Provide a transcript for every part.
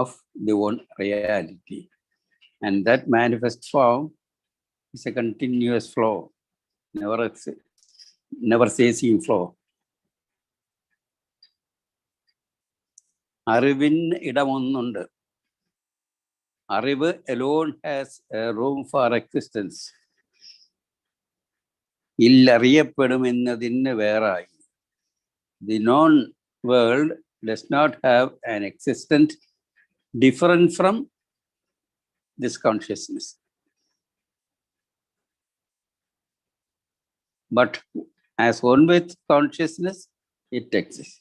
of the one reality. And that manifest form is a continuous flow, never ceasing flow. Arivin idamonnundi. Arivu alone has a room for existence. Illariyapedumennathinu verai. The known world does not have an existence different from this consciousness. But as one with consciousness, it exists.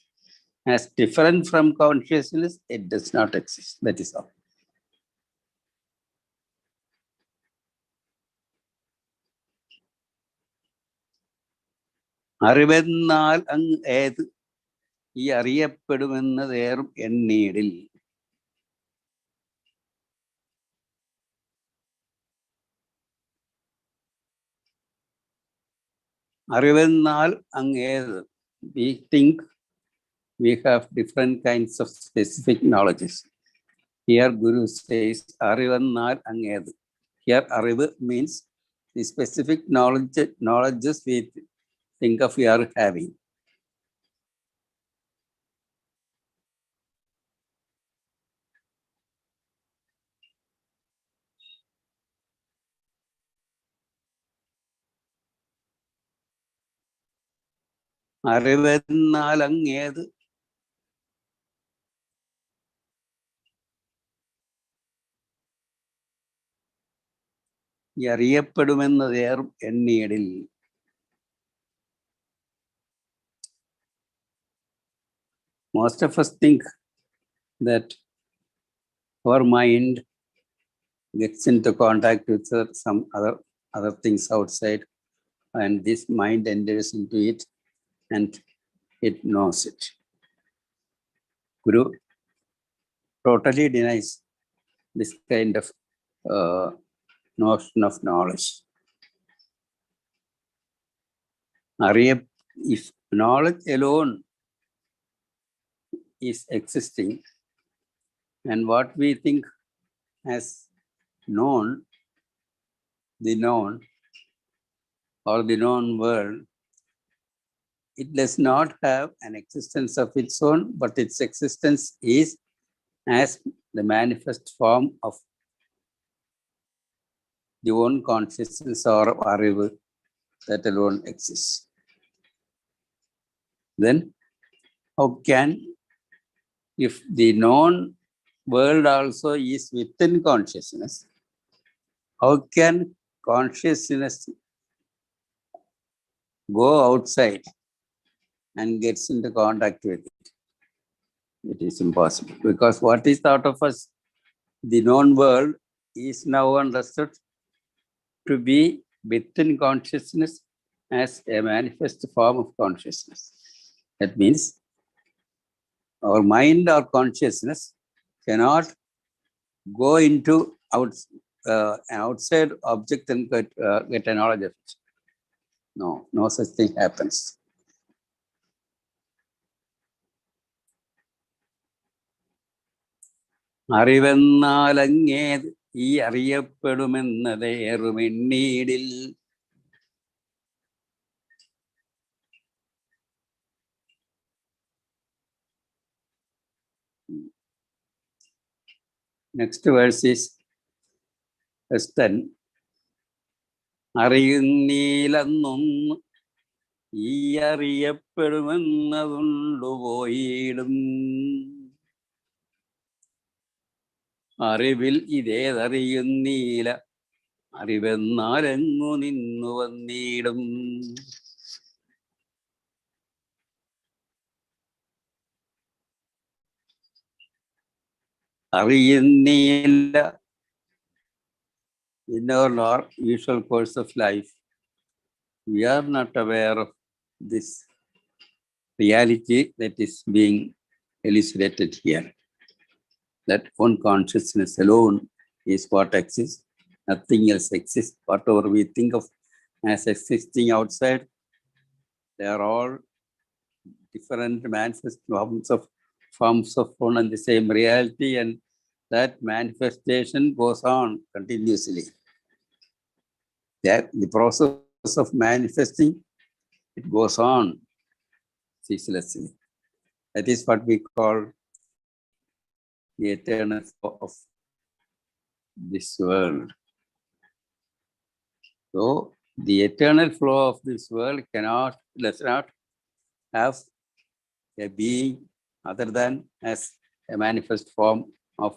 As different from consciousness, it does not exist. That is all. Arivenal ang ed ഈ അറിയപ്പെടുമെന്നതേറും എന്നീടിൽ. അറിവെന്നാൽ അങ്ങേത്. We think we have different kinds of specific knowledges. Here Guru says അറിവെന്നാൽ അങ്ങേത്. Here അറിവ് means the specific knowledges we think of we are having. അറിവെന്നാൽ അങ്ങേത്. ഈ അറിയപ്പെടുമെന്നതേറും എന്നീടിൽ. Most of us think that our mind gets into contact with some other things outside, and this mind enters into it and it knows it. Guru totally denies this kind of notion of knowledge. If knowledge alone is existing, and what we think as known, the known or the known world, it does not have an existence of its own, but its existence is as the manifest form of the own consciousness or arivu that alone exists. Then how can, if the known world also is within consciousness, how can consciousness go outside and gets into contact with it? It is impossible, because what is out of us, the known world, is now understood to be within consciousness as a manifest form of consciousness. That means our mind or consciousness cannot go into an outside object and get a knowledge of it. No such thing happens. അറിവെന്നാലങ്ങേത് ഈ അറിയപ്പെടുമെന്നതേറുമെന്നീടിൽ. Next verse is verse 10. അറിയുന്നീലെന്നൊന്ന് ഈ അറിയപ്പെടുമെന്നതുണ്ടുപോയിടും. അറിവിൽ ഇതേതറിയുന്നീല അറിവെന്നാലെങ്ങു നിന്നു വന്നിടും. അറിയുന്നീല. In our usual course of life, we are not aware of this reality that is being elucidated here. That one consciousness alone is what exists, nothing else exists. Whatever we think of as existing outside, they are all different manifest forms of one and the same reality, and that manifestation goes on continuously. That the process of manifesting, it goes on ceaselessly. That is what we call the eternal flow of this world. So the eternal flow of this world does not have a being other than as a manifest form of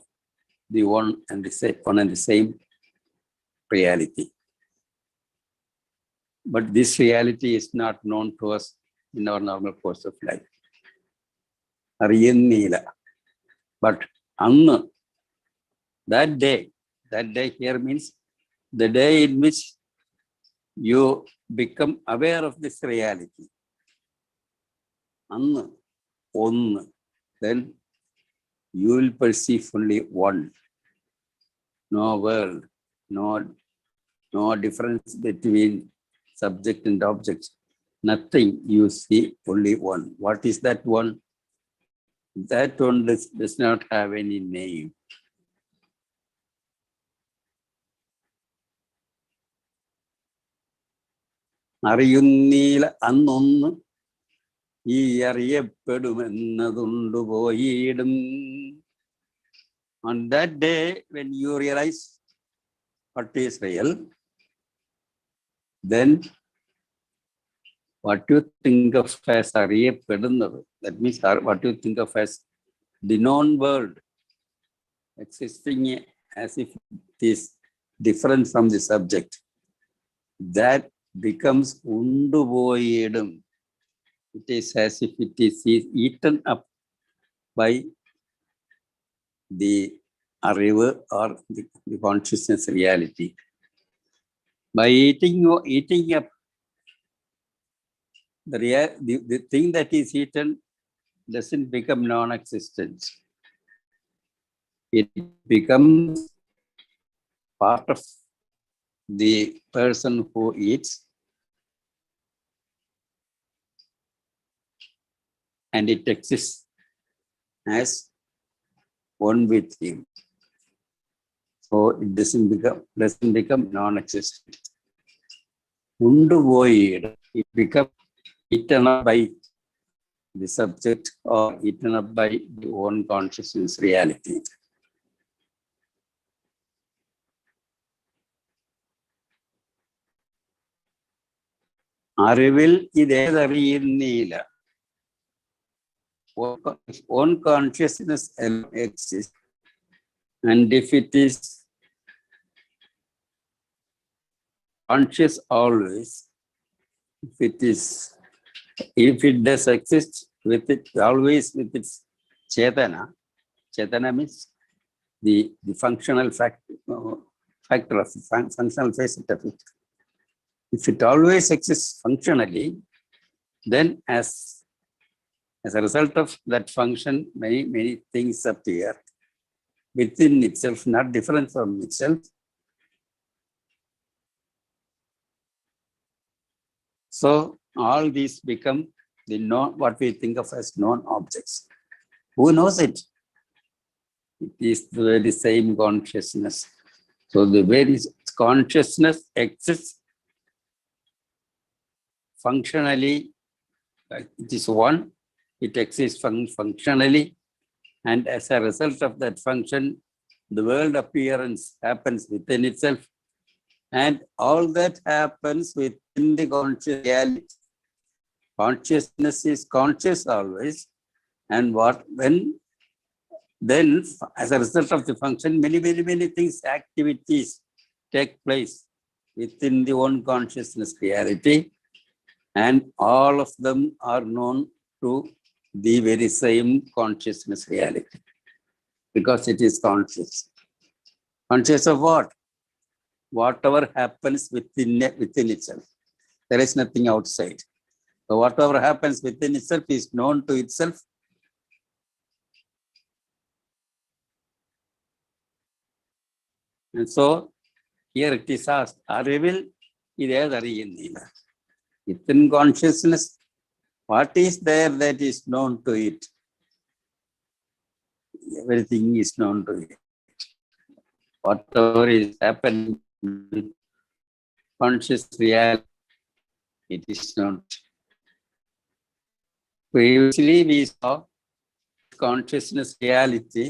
the one and the same reality. But this reality is not known to us in our normal course of life. But Anna, that day here means the day in which you become aware of this reality. Anna, then you will perceive only one. No world, no difference between subject and object. Nothing, you see only one. What is that one? That one does not have any name. അറിയുന്നീല അന്നൊന്ന് ഈ അറിയപ്പെടുമെന്നതുണ്ടു പോയിടും. On that day, when you realize what is real, then what you think of as അറിയപ്പെടുന്നത്, that means what you think of as the known world, existing as if it is different from the subject, that becomes unduvoyedum. It is as if it is eaten up by the arivu or the consciousness reality. By eating up the thing that is eaten doesn't become non-existent. It becomes part of the person who eats, and it exists as one with him. So it doesn't become non-existent. It becomes eaten up by the subject or eaten up by the own consciousness reality. അറിവിൽ ഇതേതറിയുന്നില്ല. Own consciousness exists, and if it is conscious always, if it does exist with it always with its chetana means the functional factor of the functional facet of it. If it always exists functionally, then as a result of that function, many things appear within itself, not different from itself. So all these become what we think of as known objects. Who knows it? It is the very same consciousness. So the very consciousness exists functionally. It is one. It exists functionally, and as a result of that function, the world appearance happens within itself, and all that happens within the conscious reality. Consciousness is conscious always, and then as a result of the function, many things, activities take place within the one consciousness reality, and all of them are known to the very same consciousness reality, because it is conscious. Conscious of what? Whatever happens within itself. There is nothing outside. So whatever happens within itself is known to itself. And so here it is asked, അറിവിൽ ഇതേതറിയുന്നില്ല. Within consciousness, what is there that is known to it? Everything is known to it. whatever is happening with conscious reality, it is not. Previously, we saw consciousness reality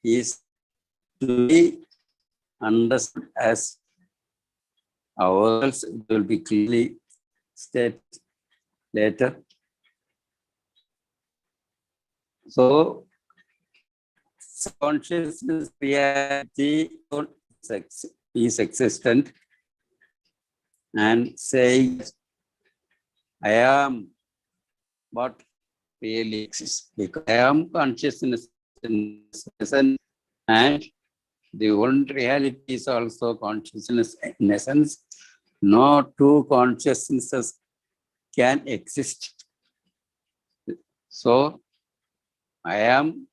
is to be understood as ourselves. It will be clearly stated later. So, consciousness reality is existent and saying, I am what really exists, because I am consciousness in essence, and the one reality is also consciousness in essence. No two consciousnesses can exist. So I am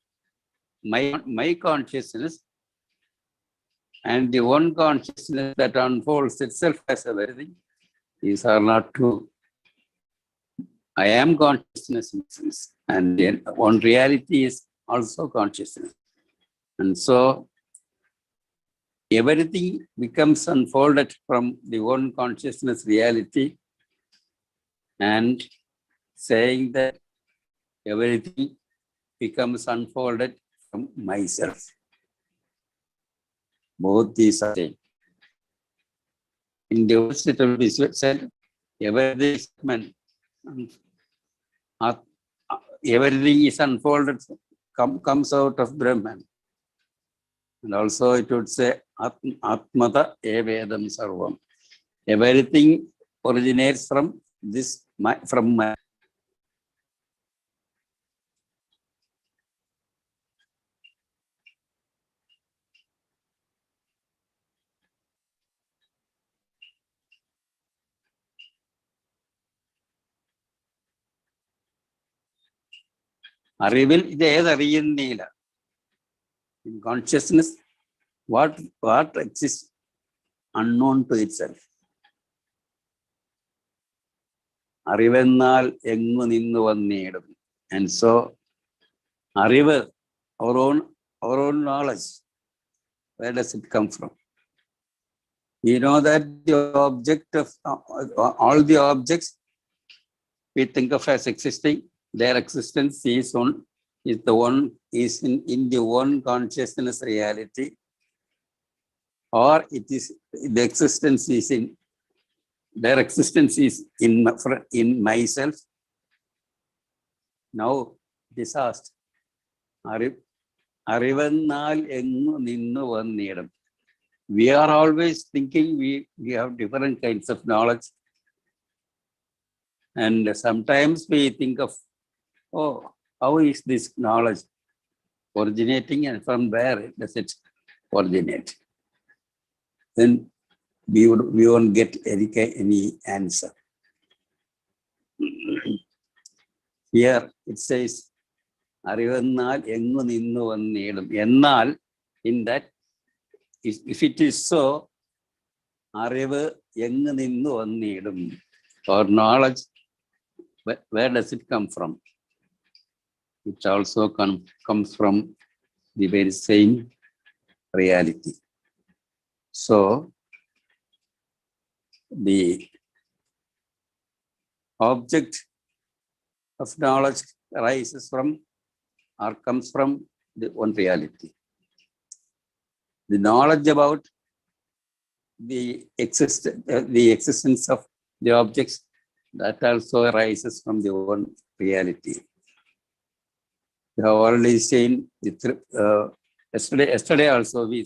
my consciousness, and the one consciousness that unfolds itself as a very thing. These are not true. I am consciousness in sense, and then one reality is also consciousness. And so everything becomes unfolded from the one consciousness reality, and saying that everything becomes unfolded from myself. Both these are same. In the words, it will be said, everything is unfolded, comes out of Brahman. And also it would say, Atmata evedam sarvam. Everything originates from this, from my. അറിവിൽ ഇത് ഏതറിയുന്നില്ല. In consciousness, what exists unknown to itself. അറിവെന്നാൽ എങ്ങു നിന്നു വന്നിടും. And so, അറിവ്, our own knowledge, where does it come from? We know that the object of all the objects we think of as existing, their existence is in the one consciousness reality, or it is the existence is in their existence is in myself. Now it is asked, അറിവെന്നാൽ എങ്ങു നിന്നു വന്നിടും. We are always thinking we have different kinds of knowledge, and sometimes we think of, oh, how is this knowledge originating and from where does it originate? Then we won't get any answer. Here it says, അറിവെന്നാൽ എങ്ങു നിന്നു വന്നിടും. എന്നാൽ, in that, if it is so, അറിവ് എങ്ങു നിന്നു വന്നിടും, or knowledge, where does it come from? It also comes from the very same reality. So, the object of knowledge arises from or comes from the one reality. The knowledge about the existence of the objects, that also arises from the one reality. We have already seen yesterday also we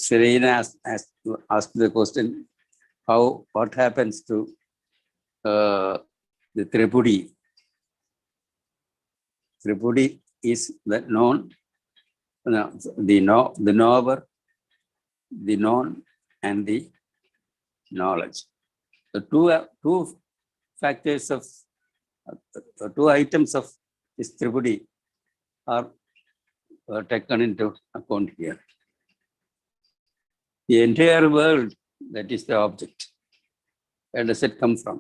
Serena asked the question, what happens to the Tripudi? Tripudi is known, the knower, the known, and the knowledge. The two factors of two items of this Tripudi are taken into account here. The entire world, that is the object. Where does it come from?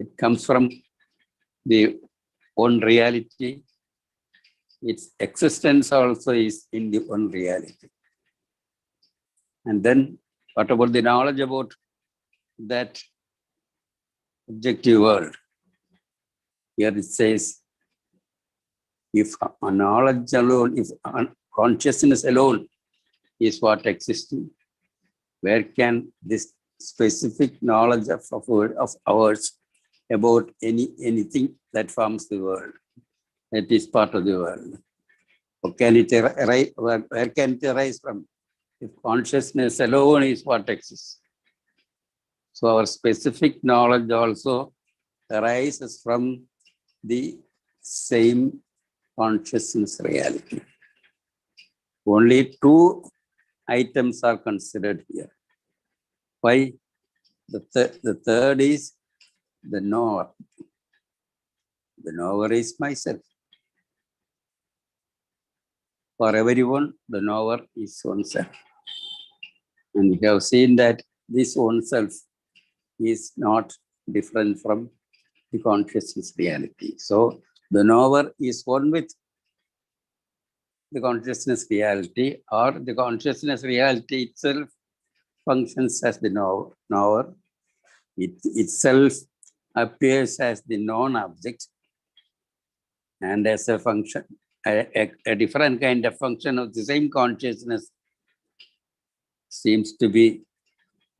It comes from the one reality, its existence also is in the one reality. And then what about the knowledge about that objective world? Here it says, if a knowledge alone, if consciousness alone is what existing, where can this specific knowledge of ours about anything that forms the world, that is part of the world? Or can it arise, where can it arise from? If consciousness alone is what exists. So our specific knowledge also arises from the same consciousness reality. Only two items are considered here. Why? The third is the knower. The knower is myself. For everyone, the knower is oneself. And we have seen that this oneself is not different from the consciousness reality. So the knower is one with the consciousness reality, or the consciousness reality itself functions as the knower. It itself appears as the known object, and as a function, a different kind of function of the same consciousness seems to be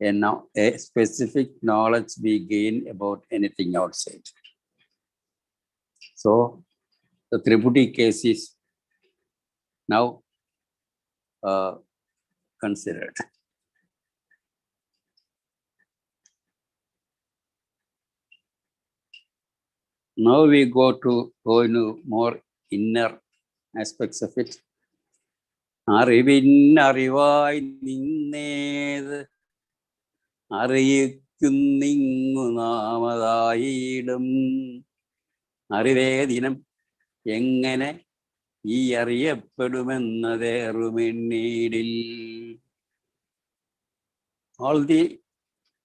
a specific knowledge we gain about anything outside. So the Tripudi case is now considered. Now we go into more inner aspects of it. Arivin arivai ninned അറിയിക്കുന്നിങ്ങു നാമതായിടും അറിവേദിനം എങ്ങനെ ഈ അറിയപ്പെടുമെന്നതേറുമെന്നീടിൽ. All the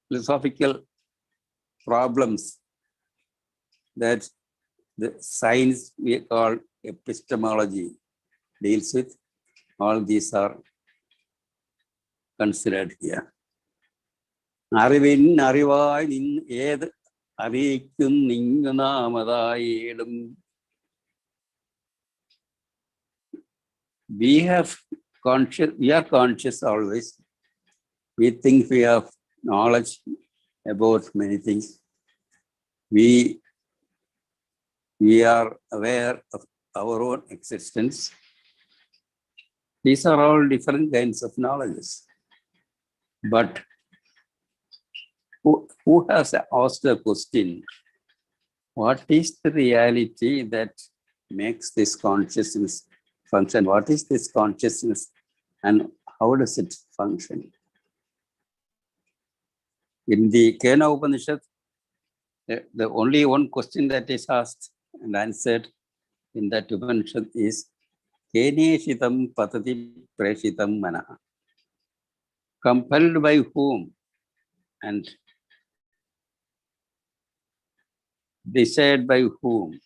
philosophical problems that the science we call epistemology deals with, all these are considered here. അറിവിൻ അറിവായി ഏത് അറിയിക്കുന്നിങ്ങു നാമതായിടും. We are conscious always. We think we have knowledge about many things. We are aware of our own existence. These are all different kinds of knowledges. But who has asked the question, what is the reality that makes this consciousness function? What is this consciousness and how does it function? In the Kena Upanishad, the only one question that is asked and answered in that Upanishad is, Keneshitam patati preshitam manaha. Compelled by whom and desired by whom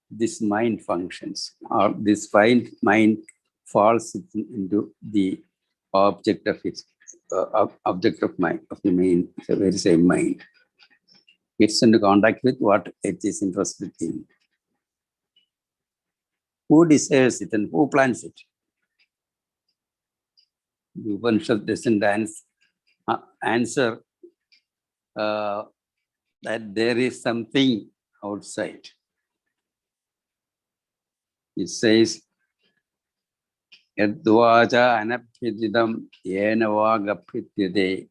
this mind functions, or this mind falls into the object of its object of mind, of the main, the very same mind. It's into contact with what it is interested in. Who desires it and who plans it? The Upanishad doesn't answer that there is something outside. It says, Yadvaja anabhididam yenavagaphityade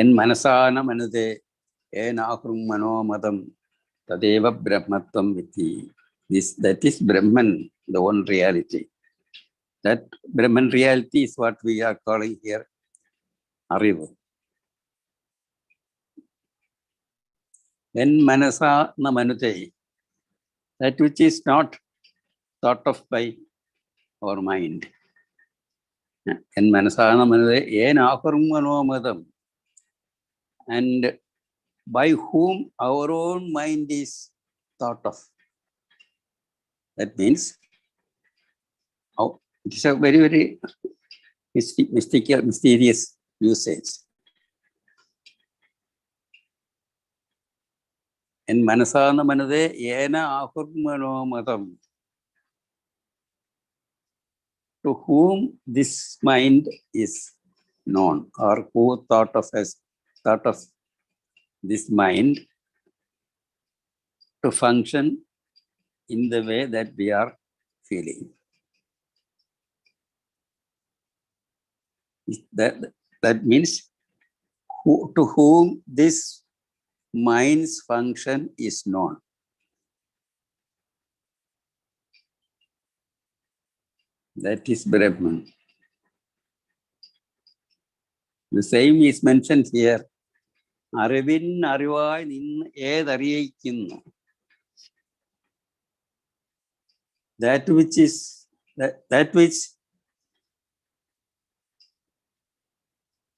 en manasana manade enahrum manomadam tadeva brahmatvam viti. That is Brahman, the one reality. That Brahman reality is what we are calling here Arivu. En manasana manade, that which is not thought of by our mind. En manasana manade enahrum manomadam. And by whom our own mind is thought of. That means it is a very, very mystical, mysterious usage. En manasana manade yena ahurmano matam. To whom this mind is known, or who thought of this mind to function in the way that we are feeling. That means to whom this mind's function is known. That is Brahman. The same is mentioned here. Arivin arivai nin edariyikkunu. That which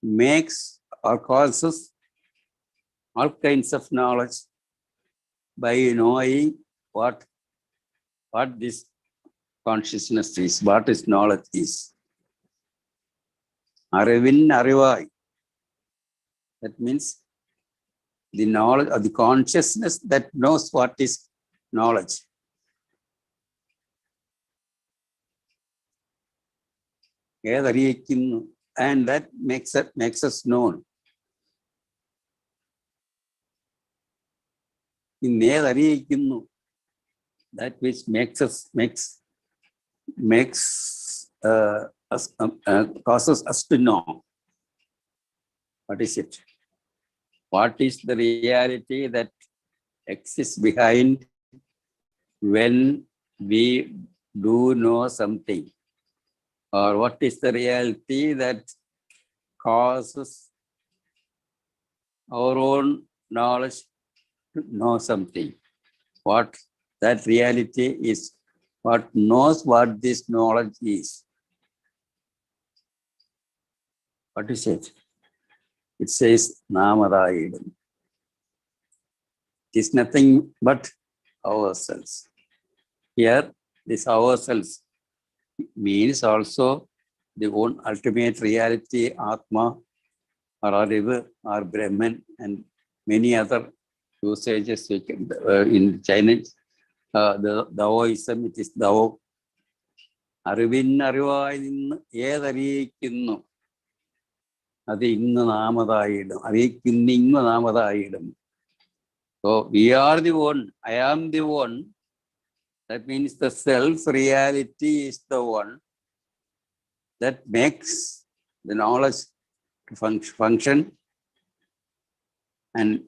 makes or causes all kinds of knowledge by knowing what this consciousness is, what is knowledge is. Arivin arivai. That means the knowledge or the consciousness that knows what is knowledge. And that makes us known. In that which causes us to know. What is it? What is the reality that exists behind when we do know something? Or what is the reality that causes our own knowledge to know something? What that reality is, what knows what this knowledge is. What is it? It says Namadayidam. It is nothing but ourselves. Here, this ourselves means also the own ultimate reality, Atma, or Ariva, or Brahman, and many other usages. In Chinese, the Daoism, it is Dao. Arivin arivai ninnu edariyikkunu. Adi innu namadayidam. Ariyikkunnu innu namadayidam. So we are the one. I am the one. That means the self-reality is the one that makes the knowledge to function. And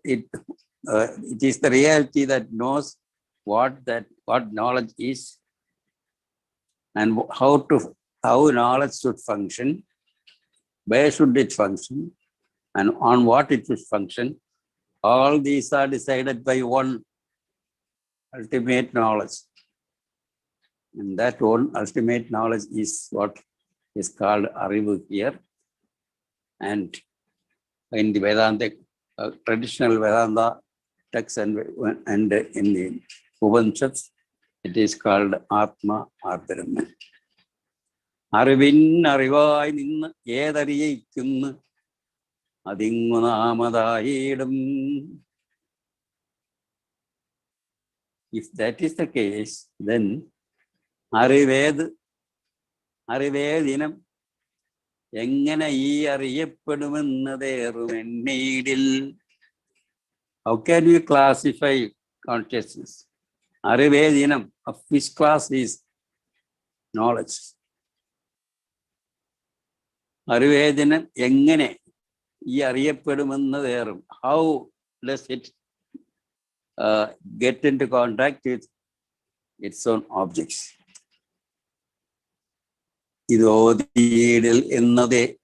it is the reality that knows what knowledge is and how knowledge should function, where should it function, and on what it should function. All these are decided by one ultimate knowledge. And that one ultimate knowledge is what is called Arivu here. And in the Vedanta, traditional Vedanta texts and in the Upanishads, it is called Atma or Brahman. Arivin arivai ninnu edariyikkunu adingu namadayidam. If that is the case, then Arivedinam engana ee ariyappedumennadeyarumennidil. How can we classify consciousness? Arivedinam, of which class is knowledge? Arivedinam engane ee ariyappedumennadayarum. How does it get into contact with its own objects? Idodidil ennade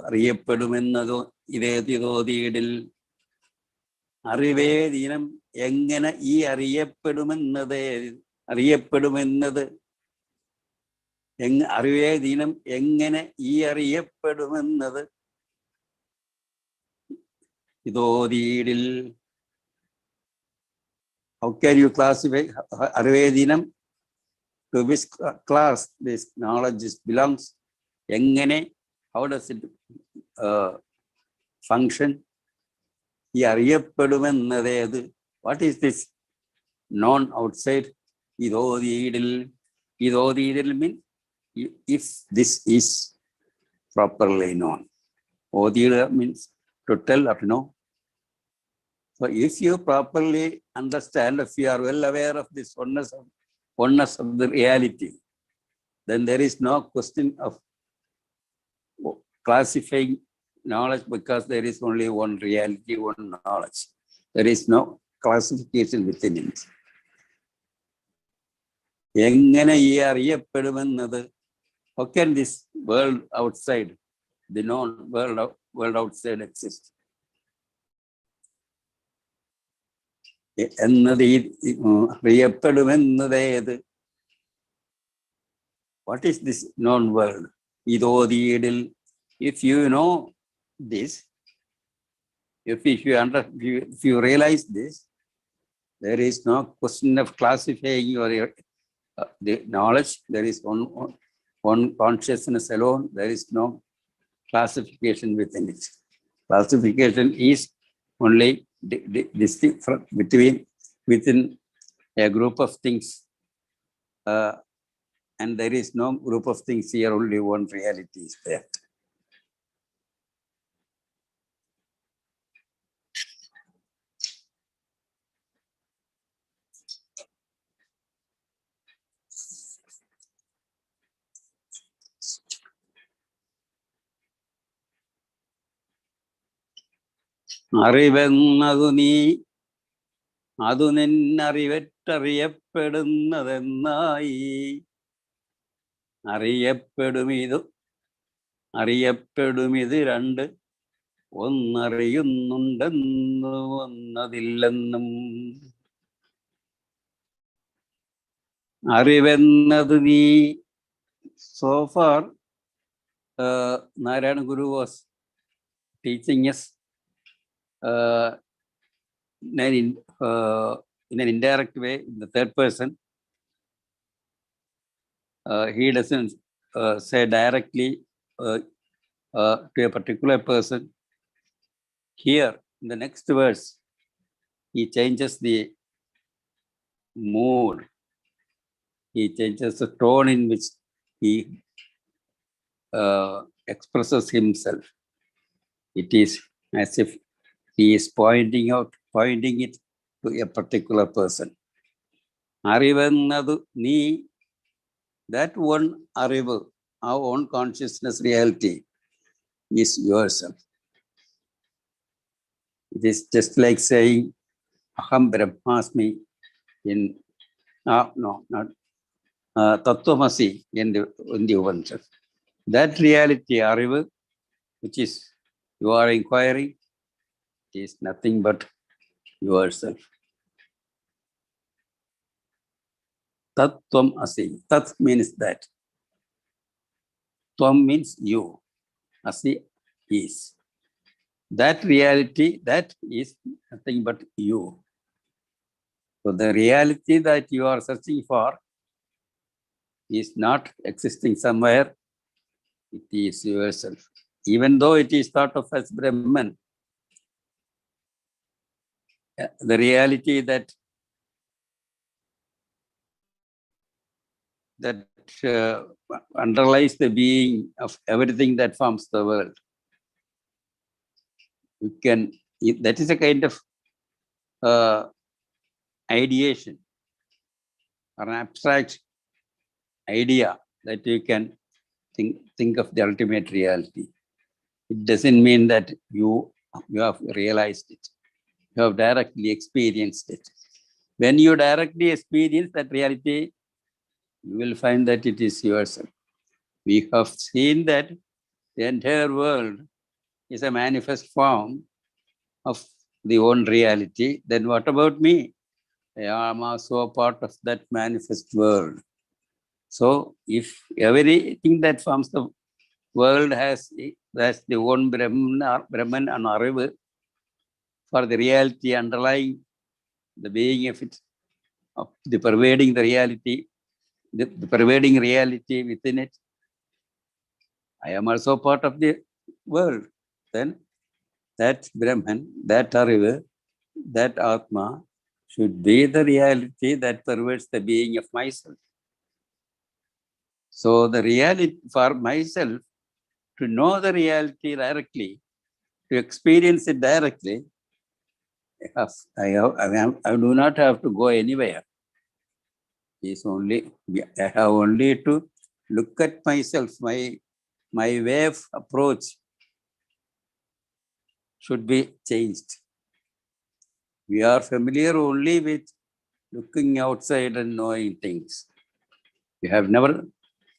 അറിയപ്പെടുമെന്നതോ ഇതേതിതോതിയിടിൽ. അറിവേദീനം എങ്ങനെ ഈ അറിയപ്പെടുമെന്നത് അറിവേദീനം എങ്ങനെ ഈ അറിയപ്പെടുമെന്നത് ഇതോതിയിടിൽ. how can you classify Arvedinam? To which class this knowledge belongs? Engane, how does it function? What is this known outside? Idodidil means if this is properly known. Odida means to tell or know. So if you properly understand, if you are well aware of this oneness of the reality, then there is no question of classifying knowledge because there is only one reality, one knowledge. There is no classification within it. How can this world outside, the known world outside exist? What is this known world? If you know this, if you realize this, there is no question of classifying your the knowledge. There is one consciousness alone. There is no classification within it. Classification is only distinct within a group of things. And there is no group of things here, only one reality is there. അറിവെന്നതു നീ അതു നിന്നറിവറ്ററിയപ്പെടുന്നതെന്നായി അറിയപ്പെടുമിത് രണ്ട് ഒന്നറിയുന്നുണ്ടെന്നും ഒന്നതില്ലെന്നും. അറിവെന്നത് നീ. So far, Narayana Guru was teaching us in an indirect way, in the third person. He doesn't say directly to a particular person. Here, in the next verse, he changes the mood. He changes the tone in which he expresses himself. It is as if he is pointing it to a particular person. Arivennadu nee, that one arivu, our own consciousness reality, is yourself. It is just like saying Aham Brahmasmi in Tattvamasi in the Upanishad. That reality, arivu, which is you are inquiring, is nothing but yourself. Tattvam asi. Tat means that. Tvam means you. Asi is. That reality, that is nothing but you. So the reality that you are searching for is not existing somewhere. It is yourself. Even though it is thought of as Brahman, the reality that underlies the being of everything that forms the world. That is a kind of ideation or an abstract idea that you can think of the ultimate reality. It doesn't mean that you have realized it. You have directly experienced it. When you directly experience that reality, you will find that it is yourself. We have seen that the entire world is a manifest form of the own reality. Then what about me? I am also a part of that manifest world. So if everything that forms the world has the own Brahman and Arivu, for the reality underlying the being of it, of the pervading the reality, the pervading reality within it. I am also part of the world. Then that Brahman, that Ariva, that Atma should be the reality that pervades the being of myself. So the reality for myself, to know the reality directly, to experience it directly, I do not have to go anywhere. I have only to look at myself. My way of approach should be changed. We are familiar only with looking outside and knowing things. We have never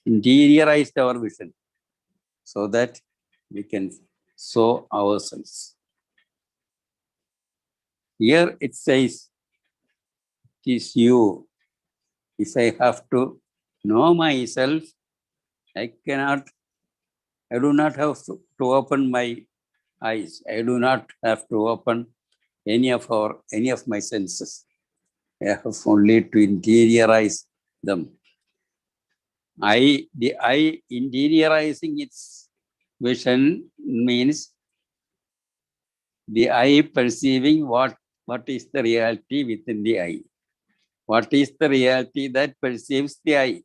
interiorized our vision so that we can sow ourselves. Here it says, it is you. If I have to know myself, I do not have to open my eyes. I do not have to open any of my senses. I have only to interiorize them. The eye interiorizing its vision means the eye perceiving what is the reality within the eye. What is the reality that perceives the eye?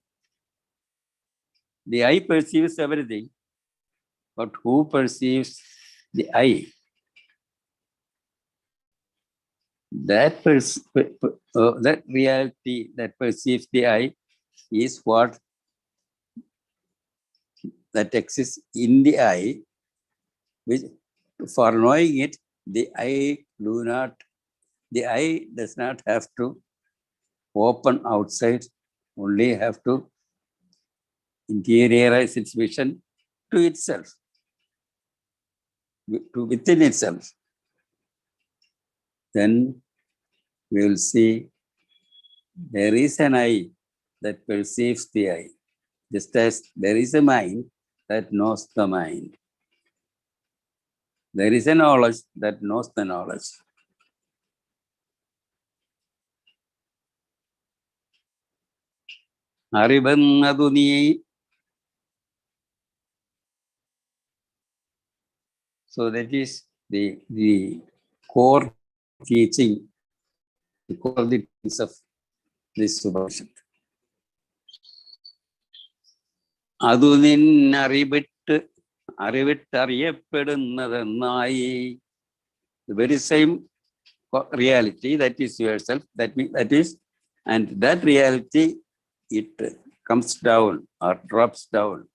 The eye perceives everything, but who perceives the eye? That reality that perceives the eye is what that exists in the eye, which for knowing it, the eye does not have to open outside, only have to interiorize its vision to itself, to within itself. Then we will see there is an eye that perceives the eye, just as there is a mind that knows the mind. There is a knowledge that knows the knowledge. Arivannadu nee. So that is the core teaching, the core teachings of this Upanishad. Adu ninnarivittu ariyappedunnathannayi. The very same reality, that is yourself, that is, and that reality, it comes down or drops down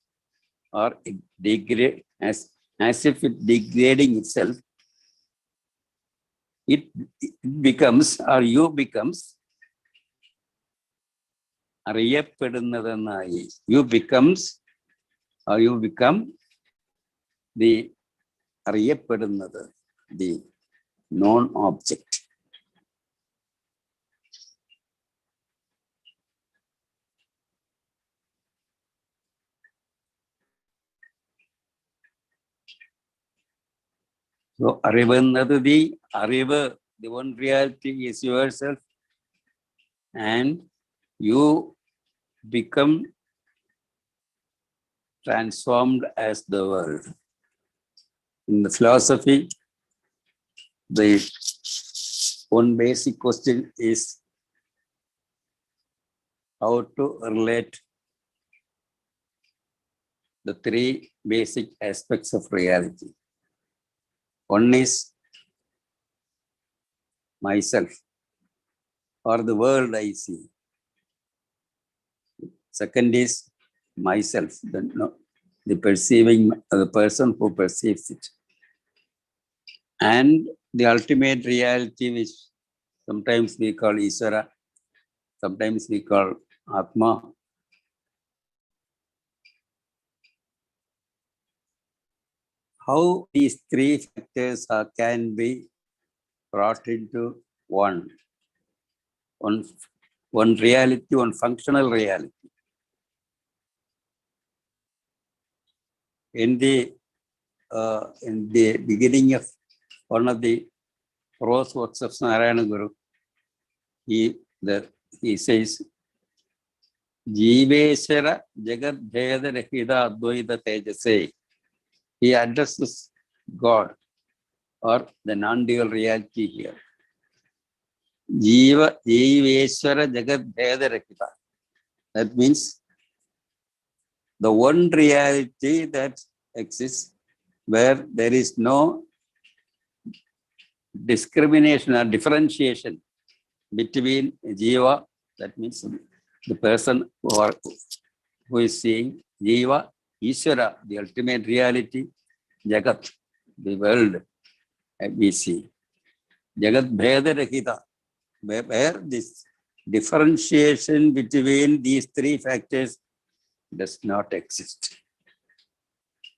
or it degrades as if it degrading itself. It becomes, or you becomes, അറിയപ്പെടുന്നതെന്നായി. You becomes, or you become the അറിയപ്പെടുന്നത്, the known object. So അറിവെന്നത് അറിവ്, the one reality is yourself, and you become transformed as the world. In the philosophy, the one basic question is how to relate the three basic aspects of reality. One is myself, or the world I see. Second is myself, the perceiving, the person who perceives it. And the ultimate reality, which sometimes we call Isvara, sometimes we call Atma. How these three factors can be brought into one reality, one functional reality. In the beginning of one of the prose works of Narayana Guru, the he says, Jiveshara Jagat Bheda Rahida Advaita Tejase. He addresses God or the non-dual reality here. Jiveshwara Jagat Bheda Rahida. That means the one reality that exists where there is no discrimination or differentiation between Jiva, that means the person who is seeing, Jiva, Ishvara, the ultimate reality, Jagat, the world we see. Jagat Bheda Rahita, where this differentiation between these three factors does not exist.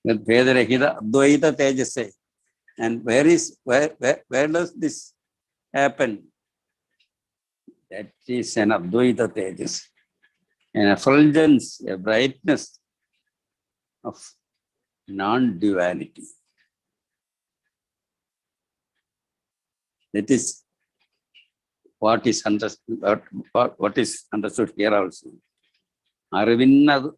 Jagat Bheda Rahita, Advaita Tejase. And where does this happen? That is an Advaita Tejas, an effulgence, a brightness of non-duality. That is what is understood. What is understood here also. Arivennadu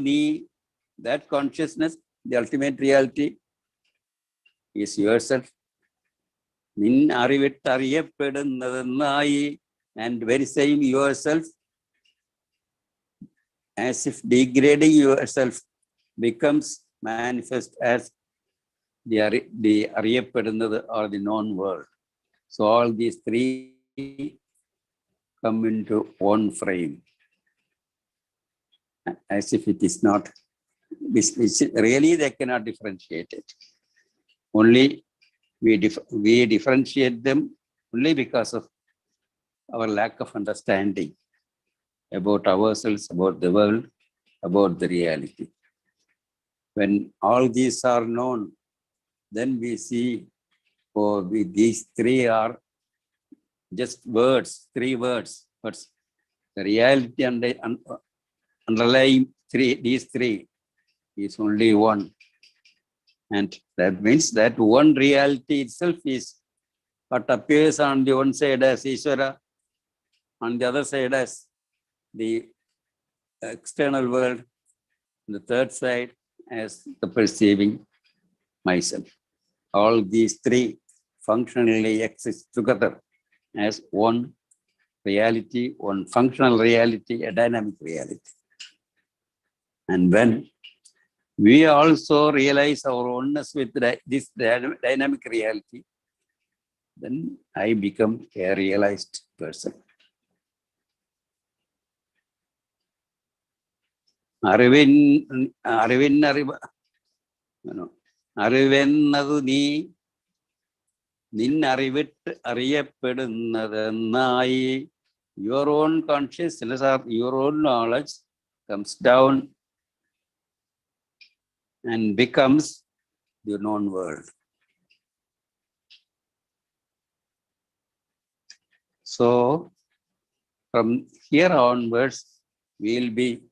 ni, that consciousness, the ultimate reality, is yourself. Nin arivittariyappedunnathannayi, and very same yourself, as if degrading yourself, becomes manifest as the ariyappedunnathu or the known world. So all these three come into one frame, as if it is not. Really, they cannot differentiate it. Only we differentiate them only because of our lack of understanding about ourselves, about the world, about the reality. When all these are known, then we see, these three are just words, three words, but the reality underlying these three is only one. And that means that one reality itself is what appears on the one side as Ishvara, on the other side as the external world, the third side as the perceiving myself. All these three functionally exist together as one reality, one functional reality, a dynamic reality. And when we also realize our oneness with this dynamic reality, then I become a realized person. Arivennadu ni, nin arivittu ariyappedunnathannayi. Your own consciousness or your own knowledge comes down and becomes the known world. So from here onwards, we will be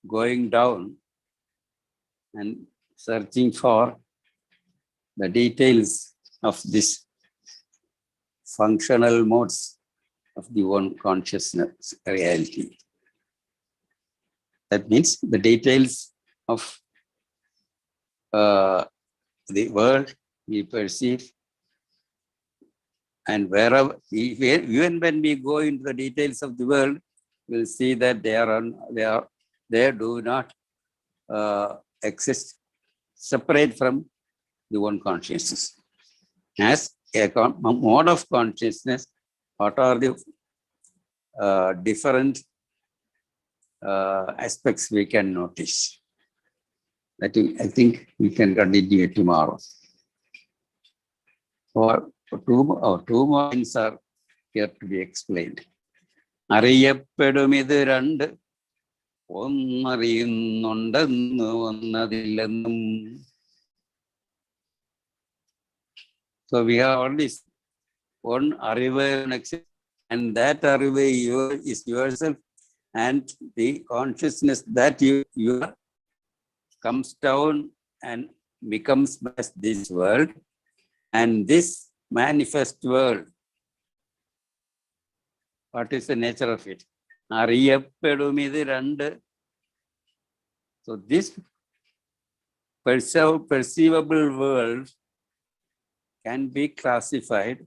going down and searching for the details of this functional modes of the one consciousness reality. That means the details of the world we perceive, and wherever, even when we go into the details of the world, we'll see that they do not exist separate from the one consciousness. As a mode of consciousness, what are the different aspects we can notice? I think we can continue tomorrow. Or two more points are here to be explained. Ariyappedum idu ഒന്നറിയുന്നുണ്ടെന്ന് ഒന്നതില്ലെന്നും. So we have already one അറിവ് exists, and that അറിവ് is yourself, and the consciousness that you comes down and becomes this world. And this manifest world, what is the nature of it? അറിയപ്പെടും ഇത് രണ്ട്. So this perceivable world can be classified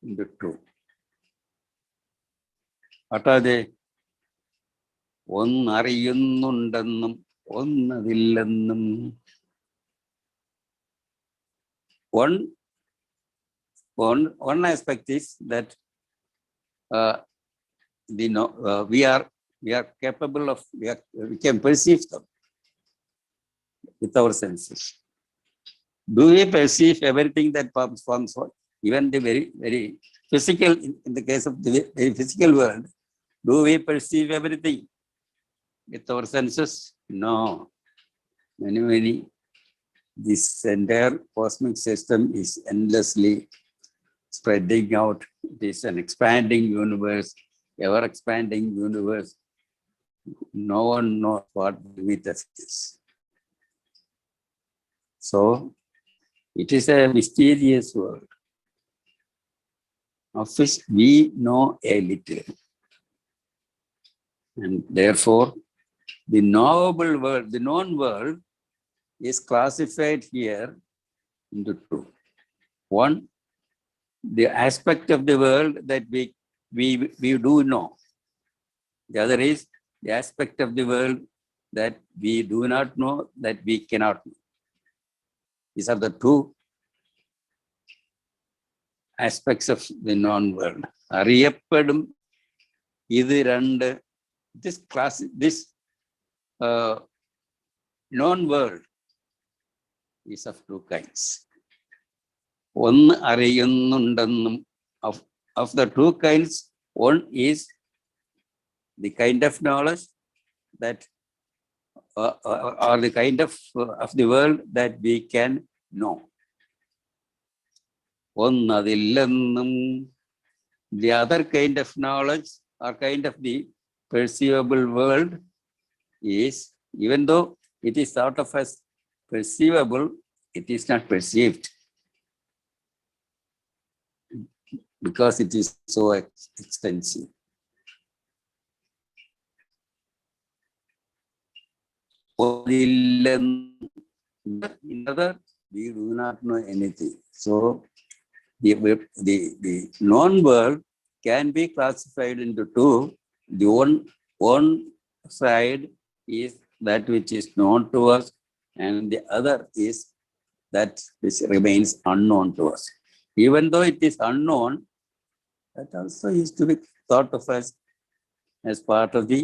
into two. What are they? ഒന്നറിയുന്നുണ്ടെന്നും ഒന്നതില്ലെന്നും. One aspect is that we are capable of, we can perceive them with our senses. Do we perceive everything that forms what? Even the very physical, in the case of the very physical world, do we perceive everything with our senses? No. Many. This entire cosmic system is endlessly spreading out. It is an expanding universe, ever expanding universe. No one knows what beneath us is. So it is a mysterious world of which we know a little. And therefore, the knowable world, the known world, is classified here into two. One, the aspect of the world that we do know. The other is the aspect of the world that we do not know, that we cannot know. These are the two aspects of the known world. അറിയപ്പെടും ഇത് രണ്ട്. This known world is of two kinds. ഒന്ന് അറിയുന്നുണ്ടെന്നും. Of the two kinds, one is the kind of knowledge that or the kind of the world that we can know. ഒന്നതില്ലെന്നും. The other kind of knowledge or kind of the perceivable world is, even though it is thought of as perceivable, it is not perceived because it is so extensive. In other, we do not know anything. So the known world can be classified into two. The one side is that which is known to us, and the other is that which remains unknown to us. Even though it is unknown, that also is to be thought of as part of the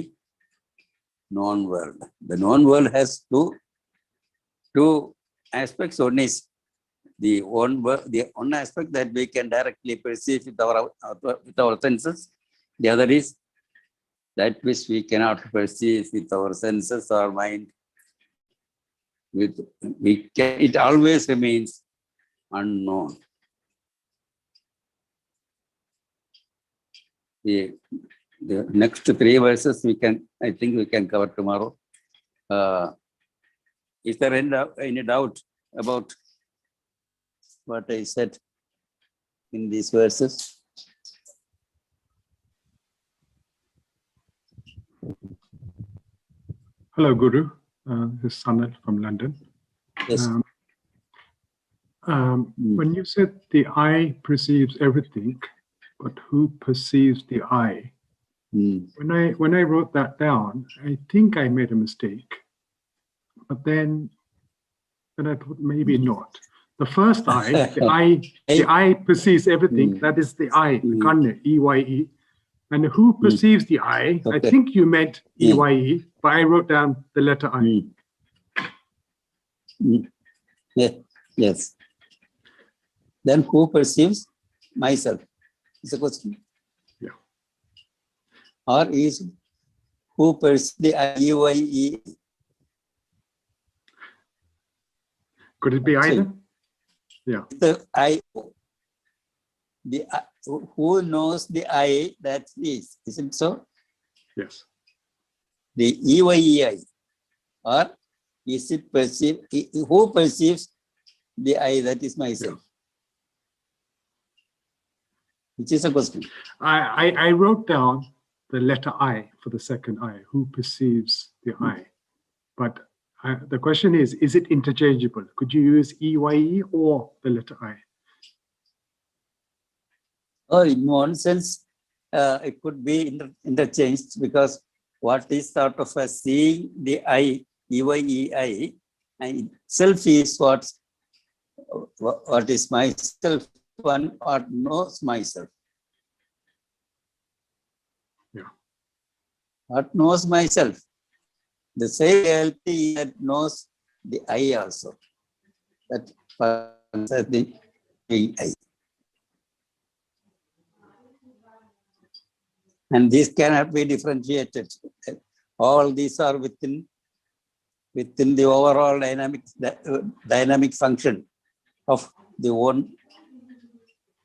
known world. The known world has two aspects. One is the one aspect that we can directly perceive with our senses. The other is that which we cannot perceive with our senses or mind. It always remains unknown. The next three verses I think we can cover tomorrow. Is there any doubt about what I said in these verses? Hello, Guru. This is Sanal from London. Yes. When you said the eye perceives everything, but who perceives the eye? When I wrote that down, I think I made a mistake. But then I thought maybe not. The first eye, the eye perceives everything. That is the eye, kanne, E-Y-E. And who perceives the eye? Okay. I think you meant E-Y-E, but I wrote down the letter I. Yes. Then who perceives? Myself. Is the question. Yeah. Or is who perceives the E-Y-E? Could it be either? Yeah. The eye. Who knows the eye that is? Isn't so? Yes. The E-Y-E-I. Or is it perceived? Who perceives the eye that is myself? Which is a question. I wrote down the letter I for the second I. Who perceives the I? But the question is it interchangeable? Could you use EYE or the letter I? Oh, in one sense, it could be interchanged, because what is sort of a seeing the I, EYEI, and itself is what is myself, one or knows myself. Yeah. What knows myself? The same reality that knows the I also. That the I. And these cannot be differentiated. All these are within the overall dynamic function of the one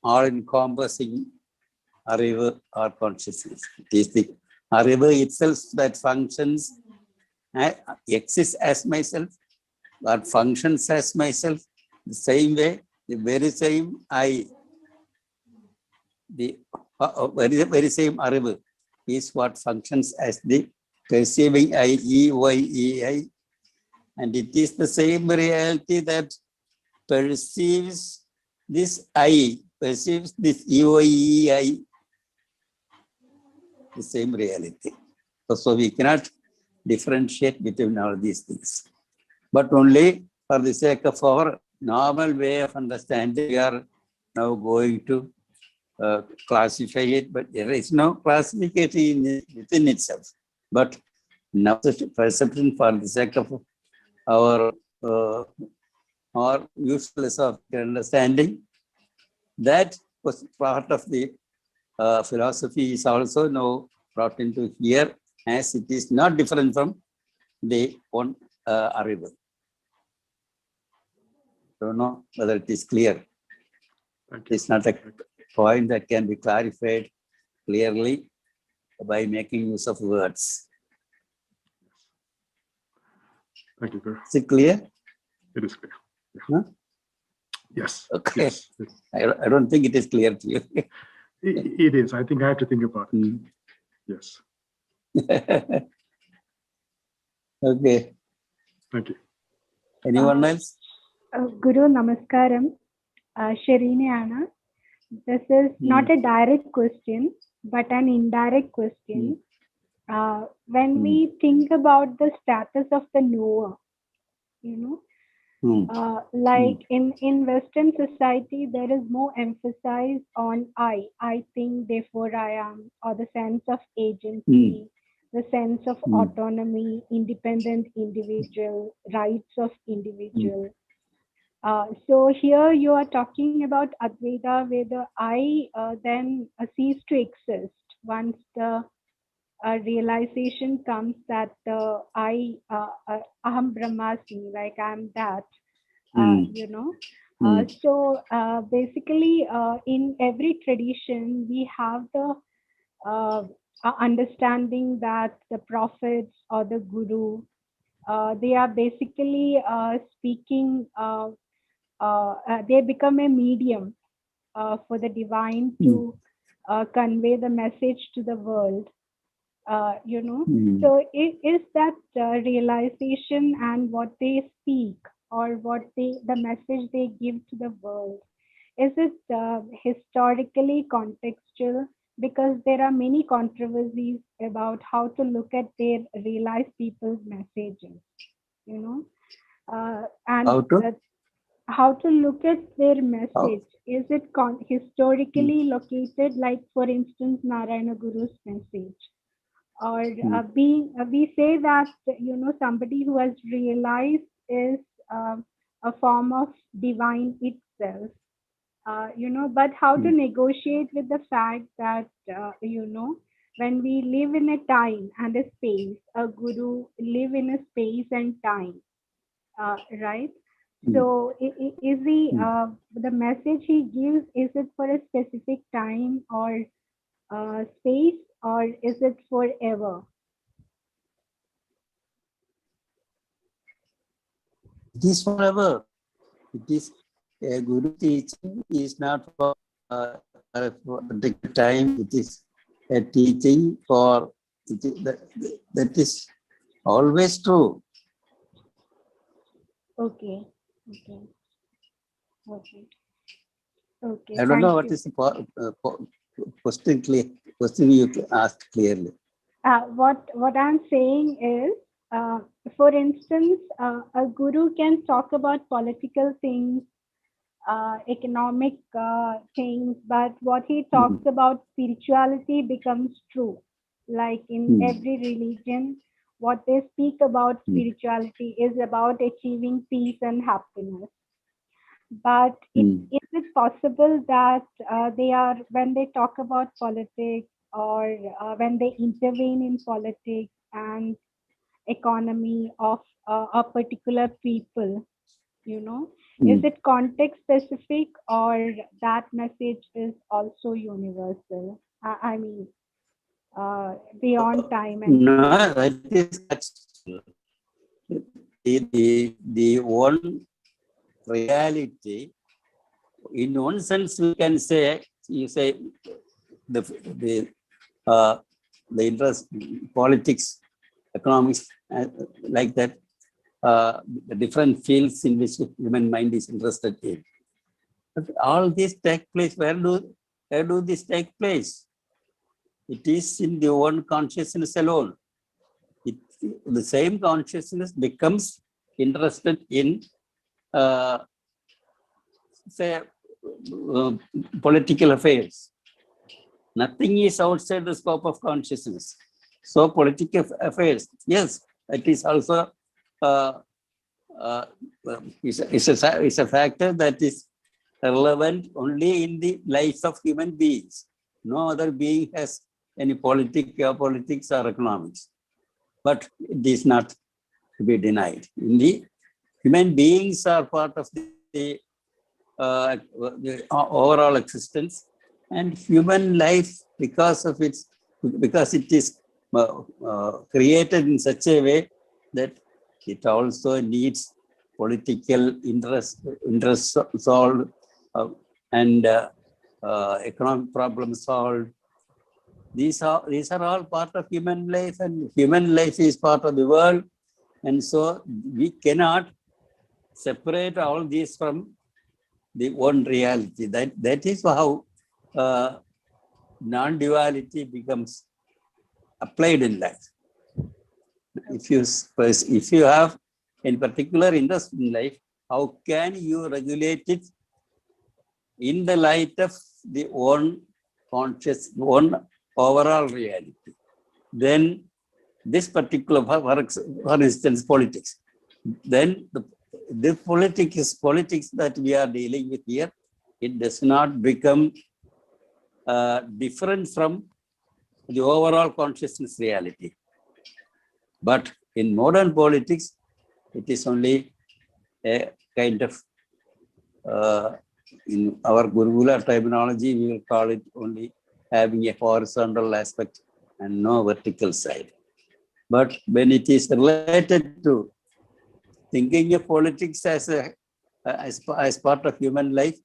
all-encompassing Ariva or consciousness. It is the Ariva itself that functions, exists as myself, that functions as myself, the same way, the very same I, the very same Ariva is what functions as the perceiving I, EYEI, and it is the same reality that perceives this I, perceives this EYEI, the same reality. So we cannot differentiate between all these things. But only for the sake of our normal way of understanding, we are now going to classify it, but there is no classification within itself. But now perception for the sake of our useful of understanding, that was part of the philosophy is also now brought into here, as it is not different from the one arrival. Don't know whether it is clear. It's not a point that can be clarified clearly by making use of words. Thank you, Guru. Is it clear? It is clear. Yeah. Huh? Yes. Okay. Yes. I don't think it is clear to you. It is. I think I have to think about it. Yes. Okay. Thank you. Anyone else? Guru Namaskaram. Shireeniyana. This is not a direct question, but an indirect question. When we think about the status of the knower, like in Western society, there is more emphasis on I think, therefore I am, or the sense of agency, the sense of autonomy, independent individual, rights of individual. So here you are talking about Advaita, where the I then cease to exist once the realization comes that I, Aham Brahmasmi, like I'm that, So basically, in every tradition, we have the understanding that the prophets or the guru, they are basically speaking. They become a medium for the divine to convey the message to the world. So is that realization and what they speak, or what the message they give to the world, is it historically contextual? Because there are many controversies about how to look at their realized people's messages, and how to look at their message. Is it historically located, like for instance Narayana Guru's message, or we say that somebody who has realized is a form of divine itself, but how to negotiate with the fact that when we live in a time and a space, a guru live in a space and time, right? So is the message he gives, is it for a specific time or space, or is it forever? It is forever. It is a guru teaching is not for particular time, it is a teaching for that is always true. Okay. Okay. Okay. Okay. I don't know Thank what you. is the question you asked clearly. What I'm saying is, for instance, a guru can talk about political things, economic things, but what he talks about spirituality becomes true. Like in every religion, what they speak about spirituality is about achieving peace and happiness. But is it possible that when they talk about politics or when they intervene in politics and economy of a particular people, is it context specific or that message is also universal? I mean, beyond time and No, space. that is the one reality. In one sense, we can say the interest, politics, economics, like that, the different fields in which human mind is interested in. But all these take place. Where do this take place? It is in the one consciousness alone. The same consciousness becomes interested in, say, political affairs. Nothing is outside the scope of consciousness. So political affairs, yes, it is also is a factor that is relevant only in the lives of human beings. No other being has any politics or economics. But it is not to be denied. In the human beings are part of the overall existence, and human life, because it is created in such a way that it also needs political interest solved and economic problems solved. These are all part of human life, and human life is part of the world, and so we cannot separate all these from the one reality. That is how non-duality becomes applied in life. If you have any particular interest in life, how can you regulate it in the light of the one overall reality? Then this particular, for instance, politics. Then the politics that we are dealing with here, it does not become different from the overall consciousness reality. But in modern politics, it is only a kind of, in our Gurukula terminology, we will call it only having a horizontal aspect and no vertical side. But when it is related to thinking of politics as part of human life,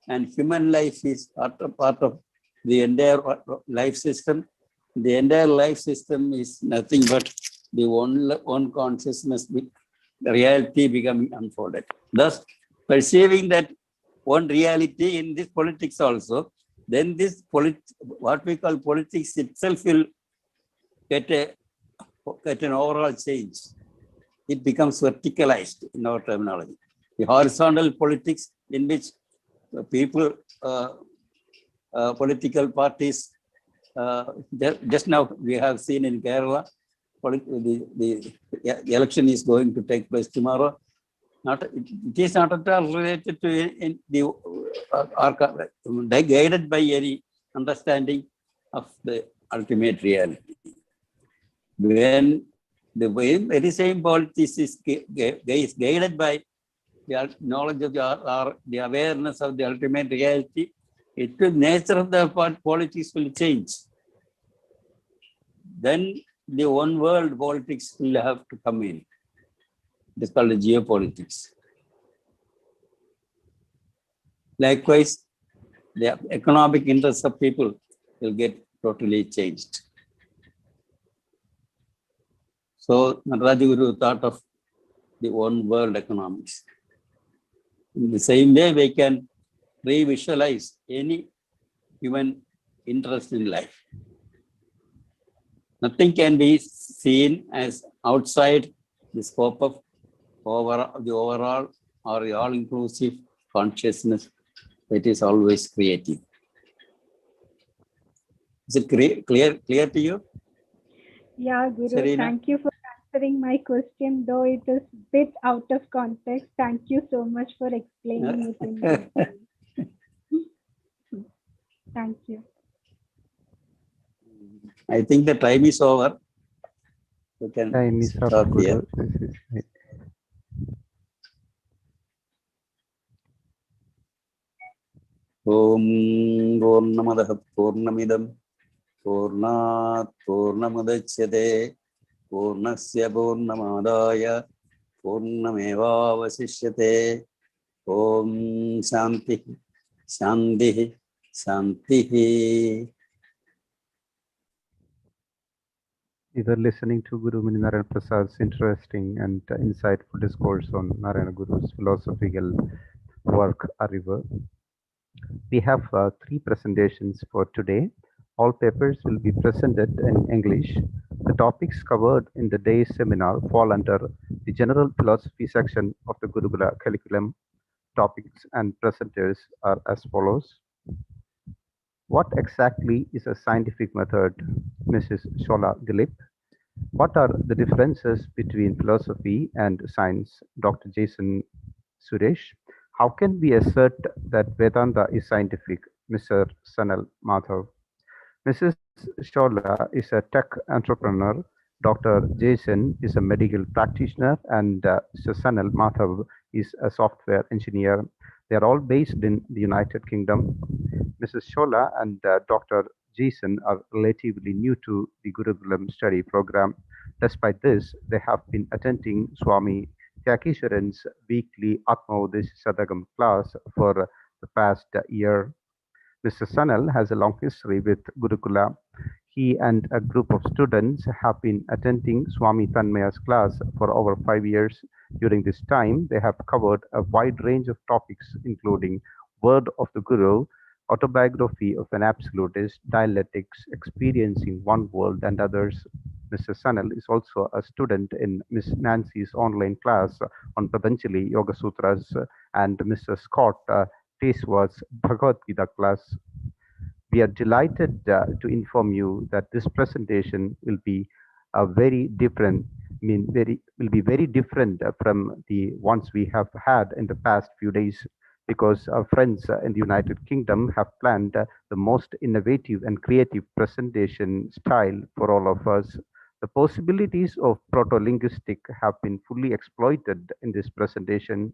and human life is part of the entire life system, the entire life system is nothing but the one consciousness with reality becoming unfolded. Thus, perceiving that one reality in this politics also, then this what we call politics itself will get an overall change. It becomes verticalized in our terminology. The horizontal politics in which people, political parties, just now we have seen in Kerala, the election is going to take place tomorrow. It is not at all related to guided by any understanding of the ultimate reality. When the very same politics is guided by the knowledge of the awareness of the ultimate reality, the nature of the politics will change. Then the one world politics will have to come in. It is called geopolitics. Likewise, the economic interests of people will get totally changed. So Natarajaguru thought of the one world economics. In the same way, we can re-visualize any human interest in life. Nothing can be seen as outside the scope of the overall or the all-inclusive consciousness that is always creative. Is it clear to you? Yeah, Guru, Serena? thank you for answering my question, though it is a bit out of context. Thank you so much for explaining it in detail. Thank you. I think the time is over. You can Time is up, stop here. Guru. This is right. Om Purnamadah Purnamidam Purnat Purnamudachyate Purnasya Purnamadaya Purnameva Vasishyate Om Shanti Shanti Shanti. We were listening to Guru Mani Narayana Prasad's interesting and insightful discourse on Narayana Guru's philosophical work, Ariva. We have 3 presentations for today. All papers will be presented in English. The topics covered in the day's seminar fall under the general philosophy section of the Gurukula curriculum. Topics and presenters are as follows. What exactly is a scientific method? Mrs. Shola Dilip. What are the differences between philosophy and science? Dr. Jason Suresh. How can we assert that Vedanta is scientific? Mr. Sanal Madhav. Mrs. Shola is a tech entrepreneur. Dr. Jason is a medical practitioner, and Mr. Sanal Madhav is a software engineer. They are all based in the United Kingdom. Mrs. Shola and Dr. Jason are relatively new to the Gurukulam study program. Despite this, they have been attending Swami Tyageshwaran's weekly Atmaudesh Sadagam class for the past year. Mr. Sanal has a long history with Gurukula. He and a group of students have been attending Swami Tanmaya's class for over 5 years. During this time, they have covered a wide range of topics, including Word of the Guru, autobiography of an absolutist, dialectics, experiencing one world, and others. Mr. Sanal is also a student in Miss Nancy's online class on Patanjali Yoga Sutras and Mr. Scott Teswa's Bhagavad Gita class. We are delighted to inform you that this presentation will be very different from the ones we have had in the past few days, because our friends in the United Kingdom have planned the most innovative and creative presentation style for all of us. The possibilities of proto-linguistic have been fully exploited in this presentation.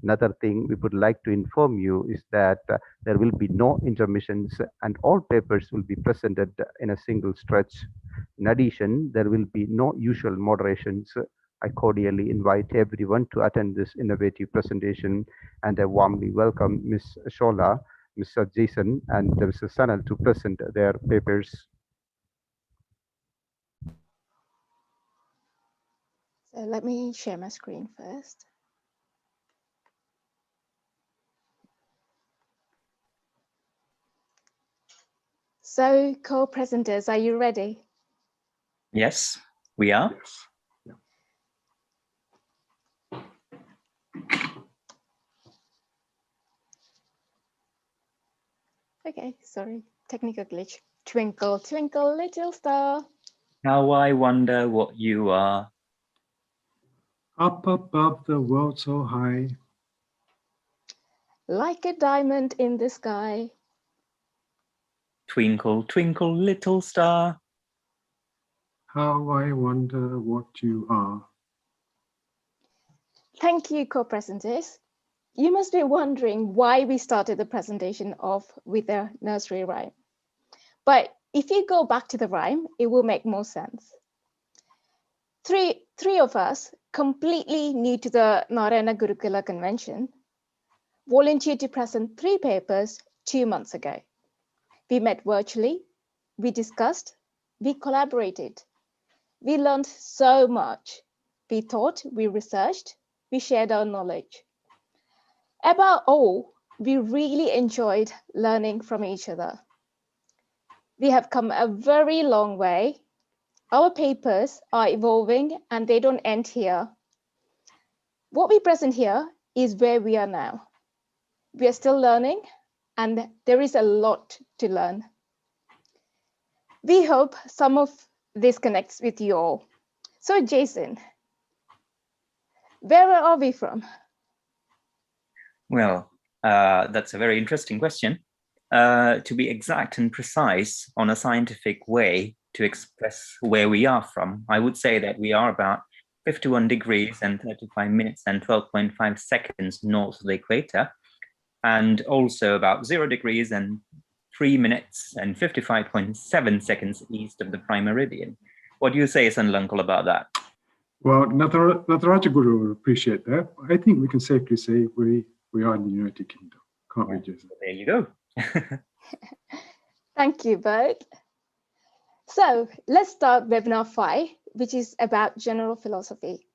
Another thing we would like to inform you is that there will be no intermissions and all papers will be presented in a single stretch. In addition, there will be no usual moderations. I cordially invite everyone to attend this innovative presentation, and I warmly welcome Ms. Shola, Mr. Jason, and Mr. Sanal to present their papers. So let me share my screen first. So, co-presenters, are you ready? Yes, we are. Yes. Okay, sorry, technical glitch. Twinkle, twinkle, little star. How I wonder what you are. Up above the world so high, Like a diamond in the sky. Twinkle, twinkle, little star. how I wonder what you are. Thank you, co-presenters. You must be wondering why we started the presentation off with a nursery rhyme. But if you go back to the rhyme, it will make more sense. Three of us, completely new to the Narayana Gurukula convention, volunteered to present 3 papers 2 months ago. We met virtually, we discussed, we collaborated. We learned so much. We thought, we researched, we shared our knowledge. Above all, we really enjoyed learning from each other. We have come a very long way. Our papers are evolving and they don't end here. What we present here is where we are now. We are still learning and there is a lot to learn. We hope some of this connects with you all. So Jason, where are we from? Well, that's a very interesting question. To be exact and precise on a scientific way to express where we are from, I would say that we are about 51 degrees and 35 minutes and 12.5 seconds north of the equator, and also about 0 degrees and 3 minutes and 55.7 seconds east of the prime meridian. What do you say, Sanlankul, about that? Well, Nataraja Guru will appreciate that. I think we can safely say we are in the United Kingdom, can't we, Jason? There you go. Thank you, Bert. So let's start webinar 5, which is about general philosophy.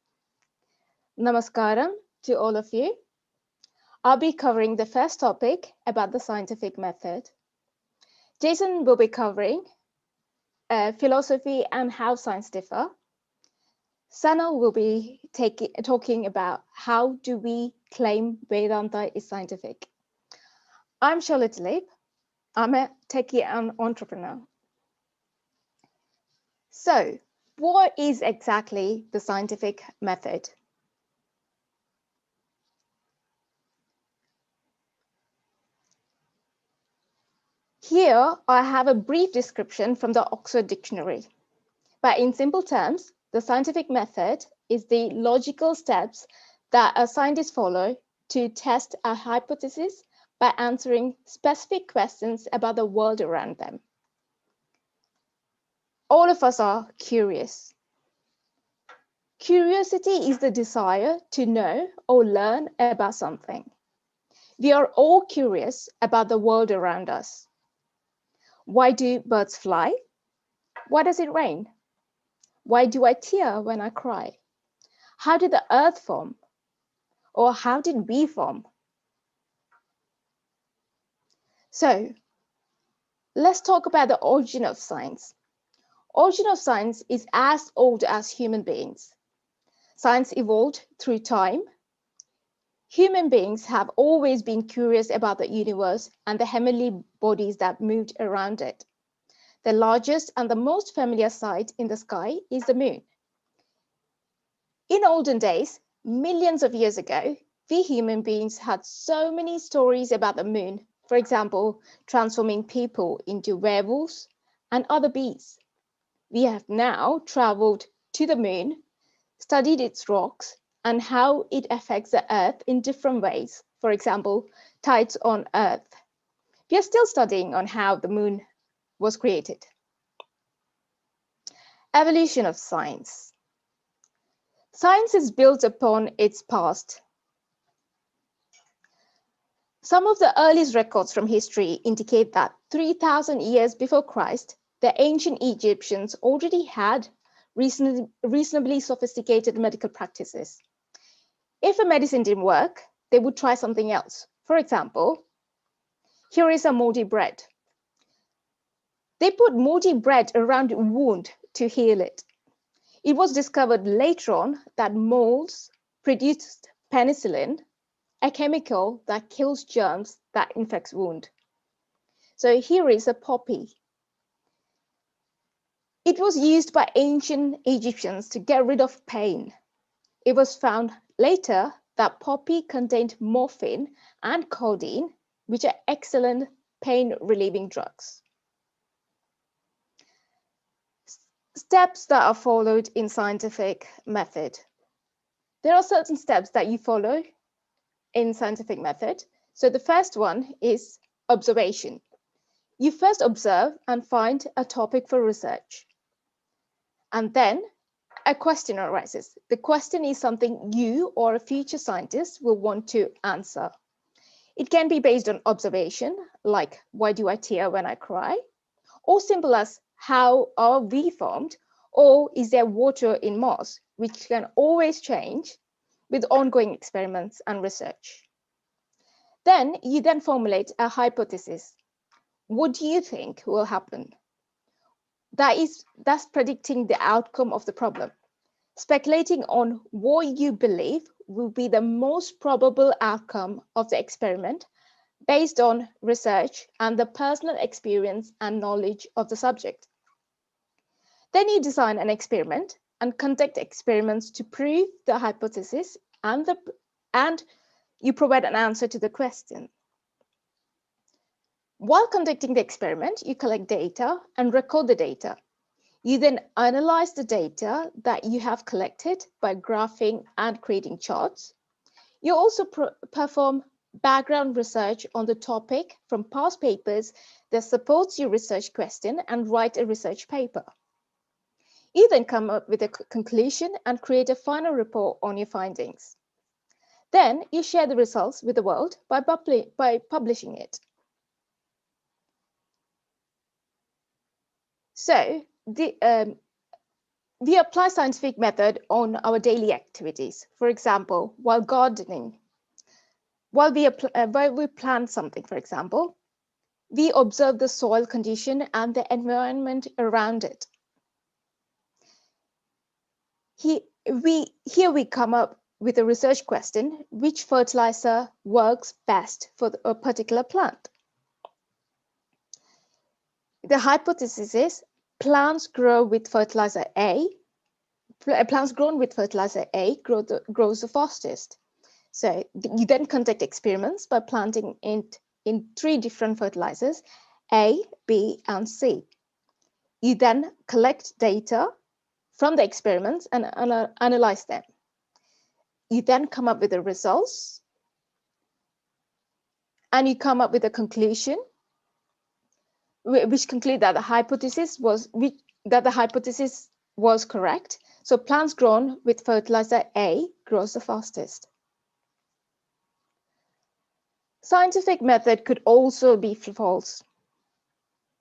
Namaskaram to all of you. I'll be covering the first topic about the scientific method. Jason will be covering philosophy and how science differ. Sanal will be talking about how do we claim Vedanta is scientific. I'm Charlotte Dilip. I'm a techie and entrepreneur. So, what is exactly the scientific method? Here, I have a brief description from the Oxford Dictionary. But in simple terms, the scientific method is the logical steps that a scientist follows to test a hypothesis by answering specific questions about the world around them. All of us are curious. Curiosity is the desire to know or learn about something. We are all curious about the world around us. Why do birds fly? Why does it rain? Why do I tear when I cry? How did the earth form? Or how did we form? So let's talk about the origin of science. Origin of science is as old as human beings. Science evolved through time. Human beings have always been curious about the universe and the heavenly bodies that moved around it. The largest and the most familiar sight in the sky is the moon. In olden days, millions of years ago, we human beings had so many stories about the moon, for example, transforming people into werewolves and other beasts. We have now traveled to the moon, studied its rocks and how it affects the earth in different ways. For example, tides on earth. We are still studying on how the moon was created. Evolution of science. Science is built upon its past. Some of the earliest records from history indicate that 3,000 years before Christ, the ancient Egyptians already had reasonably sophisticated medical practices. If a medicine didn't work, they would try something else. For example, here is a moldy bread. They put moldy bread around a wound to heal it. It was discovered later on that molds produced penicillin, a chemical that kills germs that infects wound. So here is a poppy. It was used by ancient Egyptians to get rid of pain. It was found later that poppy contained morphine and codeine, which are excellent pain-relieving drugs. Steps that are followed in scientific method. There are certain steps that you follow in scientific method. So the first one is observation. You first observe and find a topic for research. And then a question arises. The question is something you or a future scientist will want to answer. It can be based on observation, like why do I tear when I cry? Or simple as how are we formed? Or is there water in Mars, which can always change with ongoing experiments and research. Then you then formulate a hypothesis. What do you think will happen? That's predicting the outcome of the problem, speculating on what you believe will be the most probable outcome of the experiment based on research and the personal experience and knowledge of the subject. Then you design an experiment and conduct experiments to prove the hypothesis and you provide an answer to the question. While conducting the experiment, you collect data and record the data. You then analyze the data that you have collected by graphing and creating charts. You also perform background research on the topic from past papers that supports your research question and write a research paper. You then come up with a conclusion and create a final report on your findings. Then you share the results with the world by publishing it. So we apply scientific method on our daily activities. For example, while gardening, while we plant something, for example, we observe the soil condition and the environment around it. Here we come up with a research question: which fertilizer works best for a particular plant? The hypothesis is plants grown with fertilizer A grows the fastest. So you then conduct experiments by planting it in 3 different fertilizers, A, B, and C. You then collect data from the experiments and analyze them. You then come up with the results and you come up with a conclusion which conclude that the hypothesis was correct. So plants grown with fertilizer A grows the fastest. Scientific method could also be false.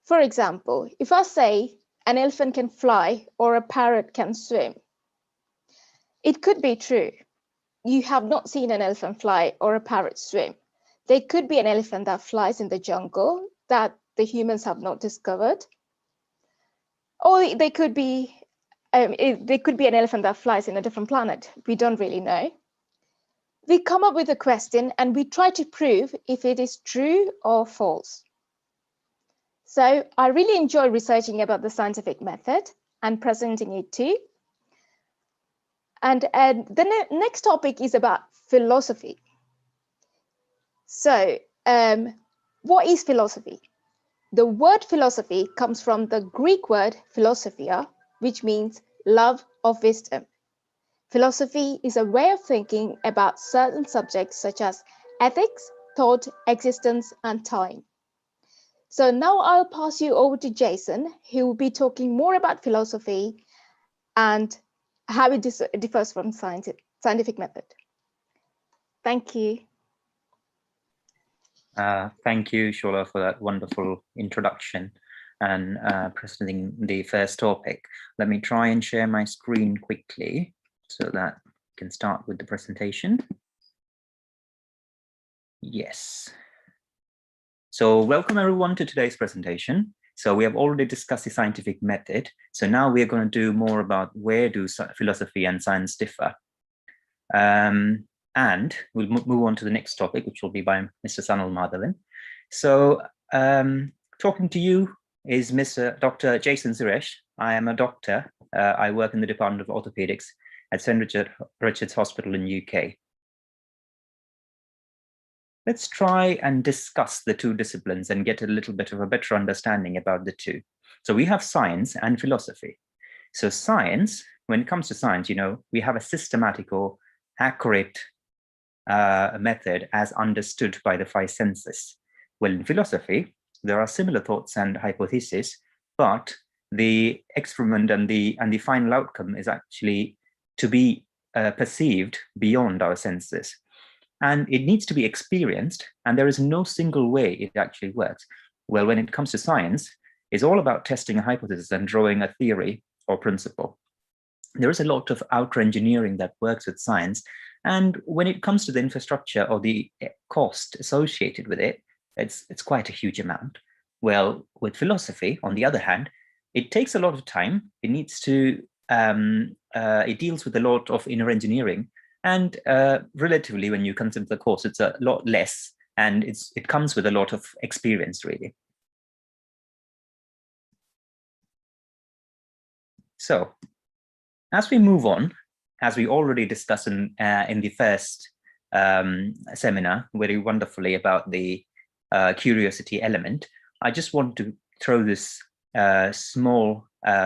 For example, if I say an elephant can fly or a parrot can swim, it could be true. You have not seen an elephant fly or a parrot swim. There could be an elephant that flies in the jungle that the humans have not discovered. Or they could be an elephant that flies in a different planet. We don't really know. We come up with a question and we try to prove if it is true or false. So I really enjoy researching about the scientific method and presenting it too. And the next topic is about philosophy. So what is philosophy? The word philosophy comes from the Greek word philosophia, which means love of wisdom. Philosophy is a way of thinking about certain subjects such as ethics, thought, existence, and time. So now I'll pass you over to Jason, who will be talking more about philosophy and how it differs from scientific method. Thank you. Thank you, Shola, for that wonderful introduction and presenting the first topic. Let me try and share my screen quickly so that we can start with the presentation. Yes. So welcome everyone to today's presentation. So we have already discussed the scientific method. So now we are going to do more about where do philosophy and science differ. And we'll move on to the next topic, which will be by Mr. Sanal Madhavan. So talking to you is Mr. Dr. Jason Suresh. I am a doctor. I work in the Department of Orthopedics at St. Richard's Hospital in UK. Let's try and discuss the 2 disciplines and get a little bit of a better understanding about the 2. So we have science and philosophy. So science, when it comes to science, you know, we have a systematic or accurate method as understood by the 5 senses. Well, in philosophy, there are similar thoughts and hypotheses, but the experiment and the final outcome is actually to be perceived beyond our senses. and it needs to be experienced, and there is no single way it actually works. Well, when it comes to science, it's all about testing a hypothesis and drawing a theory or principle. There is a lot of outer engineering that works with science, and when it comes to the infrastructure or the cost associated with it, it's quite a huge amount. Well, with philosophy, on the other hand, it takes a lot of time. It needs to, it deals with a lot of inner engineering, and relatively, when you consider the course, it's a lot less, and it comes with a lot of experience, really. So, as we move on, as we already discussed in the first seminar very wonderfully about the curiosity element, I just want to throw this small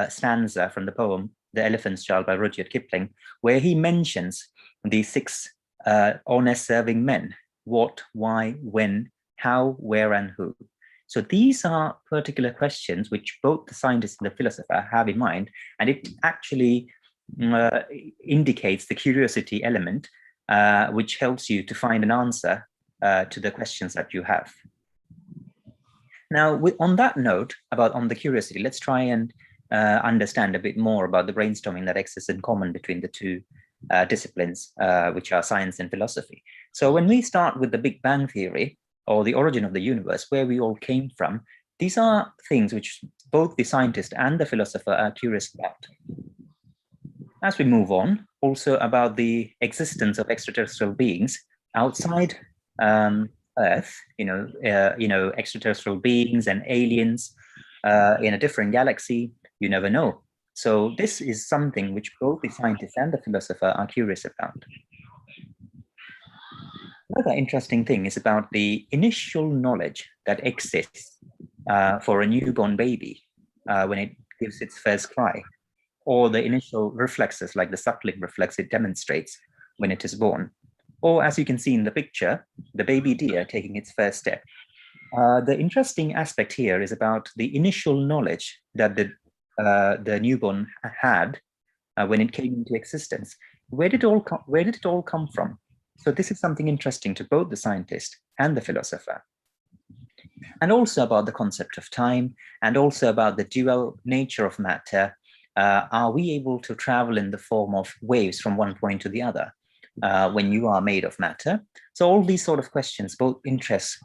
stanza from the poem The Elephant's Child by Rudyard Kipling, where he mentions the 6 honest-serving men: what, why, when, how, where, and who. So these are particular questions which both the scientist and the philosopher have in mind, and it actually indicates the curiosity element, which helps you to find an answer to the questions that you have. Now, on that note, on the curiosity, let's try and understand a bit more about the brainstorming that exists in common between the two disciplines, which are science and philosophy. So when we start with the Big Bang Theory, or the origin of the universe, where we all came from, these are things which both the scientist and the philosopher are curious about. As we move on, also about the existence of extraterrestrial beings outside Earth, extraterrestrial beings and aliens in a different galaxy, you never know. So this is something which both the scientist and the philosopher are curious about. Another interesting thing is about the initial knowledge that exists for a newborn baby when it gives its first cry, or the initial reflexes like the suckling reflex it demonstrates when it is born. Or as you can see in the picture, the baby deer taking its first step. The interesting aspect here is about the initial knowledge that the newborn had when it came into existence. Where did it all come from? So this is something interesting to both the scientist and the philosopher. And also about the concept of time, and also about the dual nature of matter. Are we able to travel in the form of waves from one point to the other when you are made of matter? So all these sort of questions both interest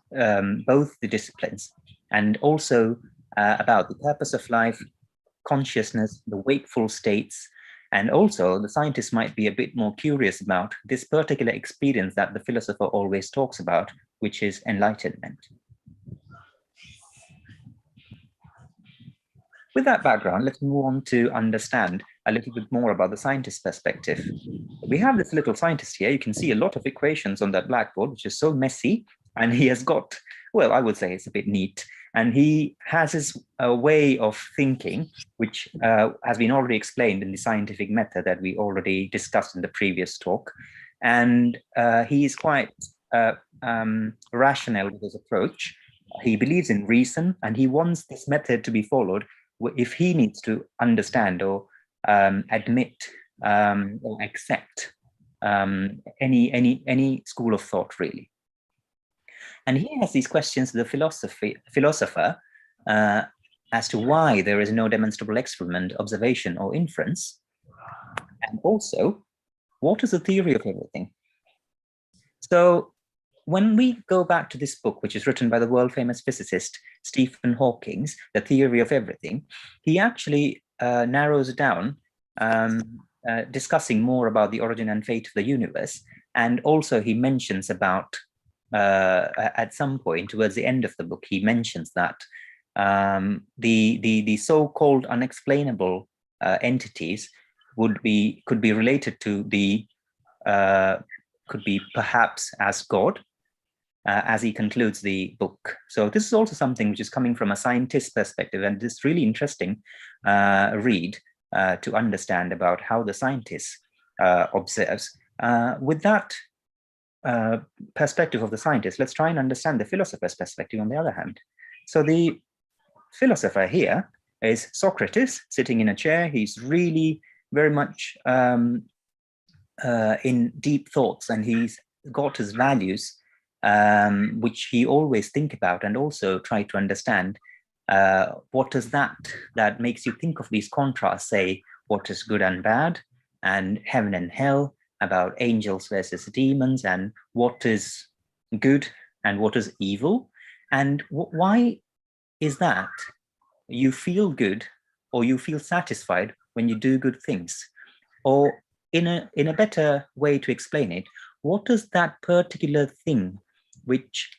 both the disciplines, and also about the purpose of life, consciousness, the wakeful states, and also the scientist might be a bit more curious about this particular experience that the philosopher always talks about, which is enlightenment. With that background, let's move on to understand a little bit more about the scientist's perspective. We have this little scientist here. You can see a lot of equations on that blackboard, which is so messy. And he has got, well, I would say it's a bit neat. And he has his way of thinking, which has been already explained in the scientific method that we already discussed in the previous talk. And he is quite rational with his approach. He believes in reason, and he wants this method to be followed if he needs to understand or admit or accept any school of thought, really. And he has these questions to the philosopher as to why there is no demonstrable experiment, observation, or inference. And also, what is the theory of everything? So when we go back to this book, which is written by the world-famous physicist Stephen Hawking, The Theory of Everything, he actually narrows down, discussing more about the origin and fate of the universe. And also he mentions about, at some point towards the end of the book, he mentions that the so-called unexplainable entities could be related to the, could be perhaps as God, as he concludes the book. So this is also something which is coming from a scientist's perspective, and it's really interesting read to understand about how the scientist observes. With that perspective of the scientist, let's try and understand the philosopher's perspective on the other hand. So the philosopher here is Socrates, sitting in a chair. He's really very much in deep thoughts, and he's got his values, which he always think about and also try to understand. What is that makes you think of these contrasts, say what is good and bad, and heaven and hell, about angels versus demons, and what is good and what is evil, and why is that you feel good or you feel satisfied when you do good things? Or in a better way to explain it, what is that particular thing which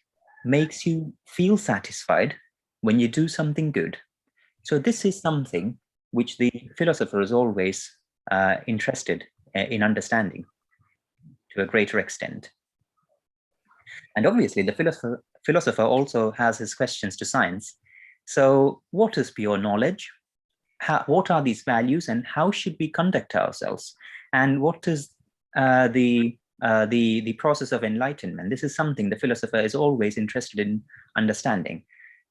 makes you feel satisfied when you do something good? So this is something which the philosopher is always interested in understanding to a greater extent. And obviously the philosopher also has his questions to science. So what is pure knowledge? What are these values, and how should we conduct ourselves? And what is the process of enlightenment? This is something the philosopher is always interested in understanding.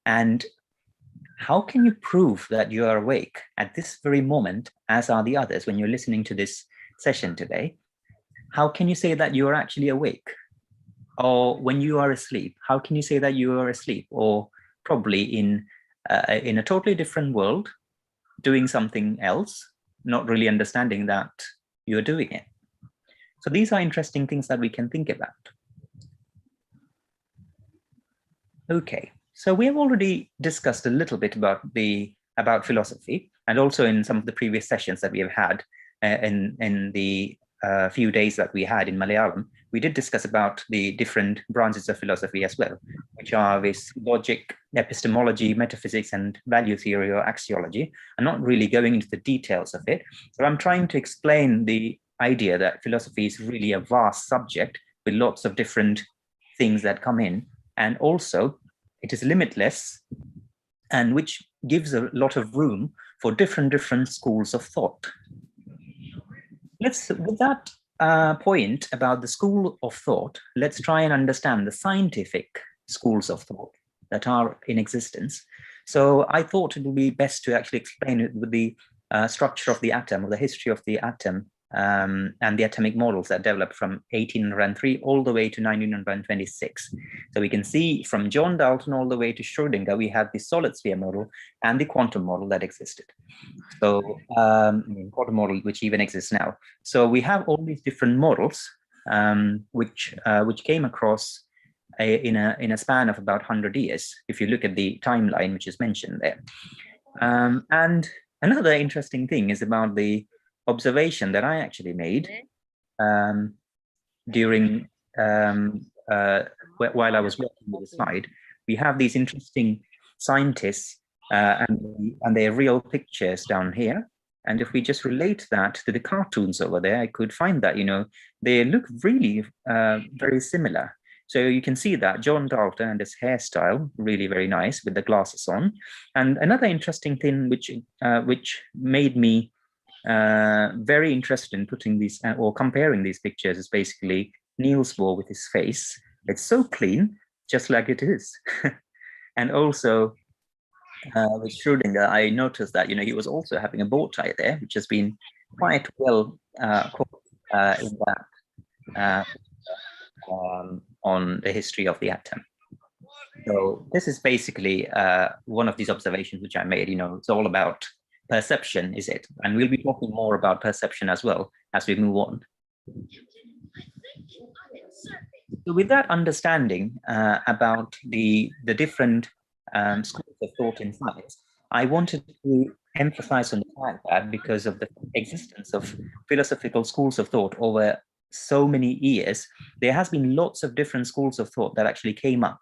And how can you prove that you are awake at this very moment, as are the others, when you're listening to this session today? How can you say that you are actually awake? Or when you are asleep, how can you say that you are asleep? Or probably in a totally different world, doing something else, not really understanding that you're doing it. So these are interesting things that we can think about. Okay, so we have already discussed a little bit about philosophy, and also in some of the previous sessions that we have had in the few days that we had in Malayalam, we did discuss about the different branches of philosophy as well, which are this logic, epistemology, metaphysics, and value theory or axiology. I'm not really going into the details of it, but I'm trying to explain the idea that philosophy is really a vast subject with lots of different things that come in, and also it is limitless, and which gives a lot of room for different schools of thought. With that point about the school of thought, let's try and understand the scientific schools of thought that are in existence. So I thought it would be best to actually explain it with the structure of the atom, or the history of the atom, and the atomic models that developed from 1803 all the way to 1926. So we can see from John Dalton all the way to Schrödinger, we have the solid sphere model and the quantum model that existed. So quantum model, which even exists now. So we have all these different models, which came across in a span of about 100 years, if you look at the timeline which is mentioned there. And another interesting thing is about the observation that I actually made during while I was working with the slide. We have these interesting scientists and their real pictures down here. And if we just relate that to the cartoons over there, I could find that, they look really very similar. So you can see that John Dalton and his hairstyle, really very nice with the glasses on. And another interesting thing which made me very interested in putting these or comparing these pictures is basically Niels Bohr with his face. It's so clean, just like it is. And also with Schrödinger, I noticed that he was also having a bow tie there, which has been quite well caught in that on the history of the atom. So this is basically one of these observations which I made. It's all about perception, is it? And we'll be talking more about perception as well as we move on. So with that understanding about the different schools of thought in science, I wanted to emphasize on the fact that because of the existence of philosophical schools of thought over so many years, there has been lots of different schools of thought that actually came up.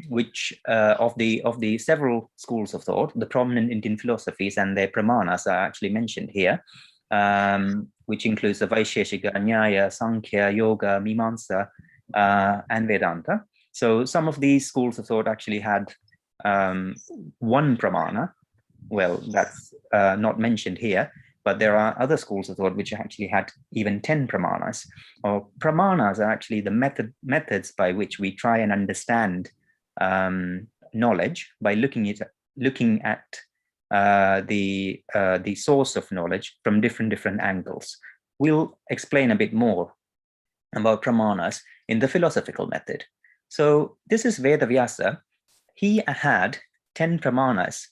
Which of the several schools of thought, the prominent Indian philosophies and their pramanas are actually mentioned here, which includes the Vaisheshika, Nyaya, Sankhya, Yoga, Mimamsa, and Vedanta. So some of these schools of thought actually had one pramana. Well, that's not mentioned here, but there are other schools of thought which actually had even 10 pramanas. Or pramanas are actually the methods by which we try and understand knowledge by looking at the source of knowledge from different angles. We'll explain a bit more about pramanas in the philosophical method. So this is Vedavyasa. He had 10 pramanas,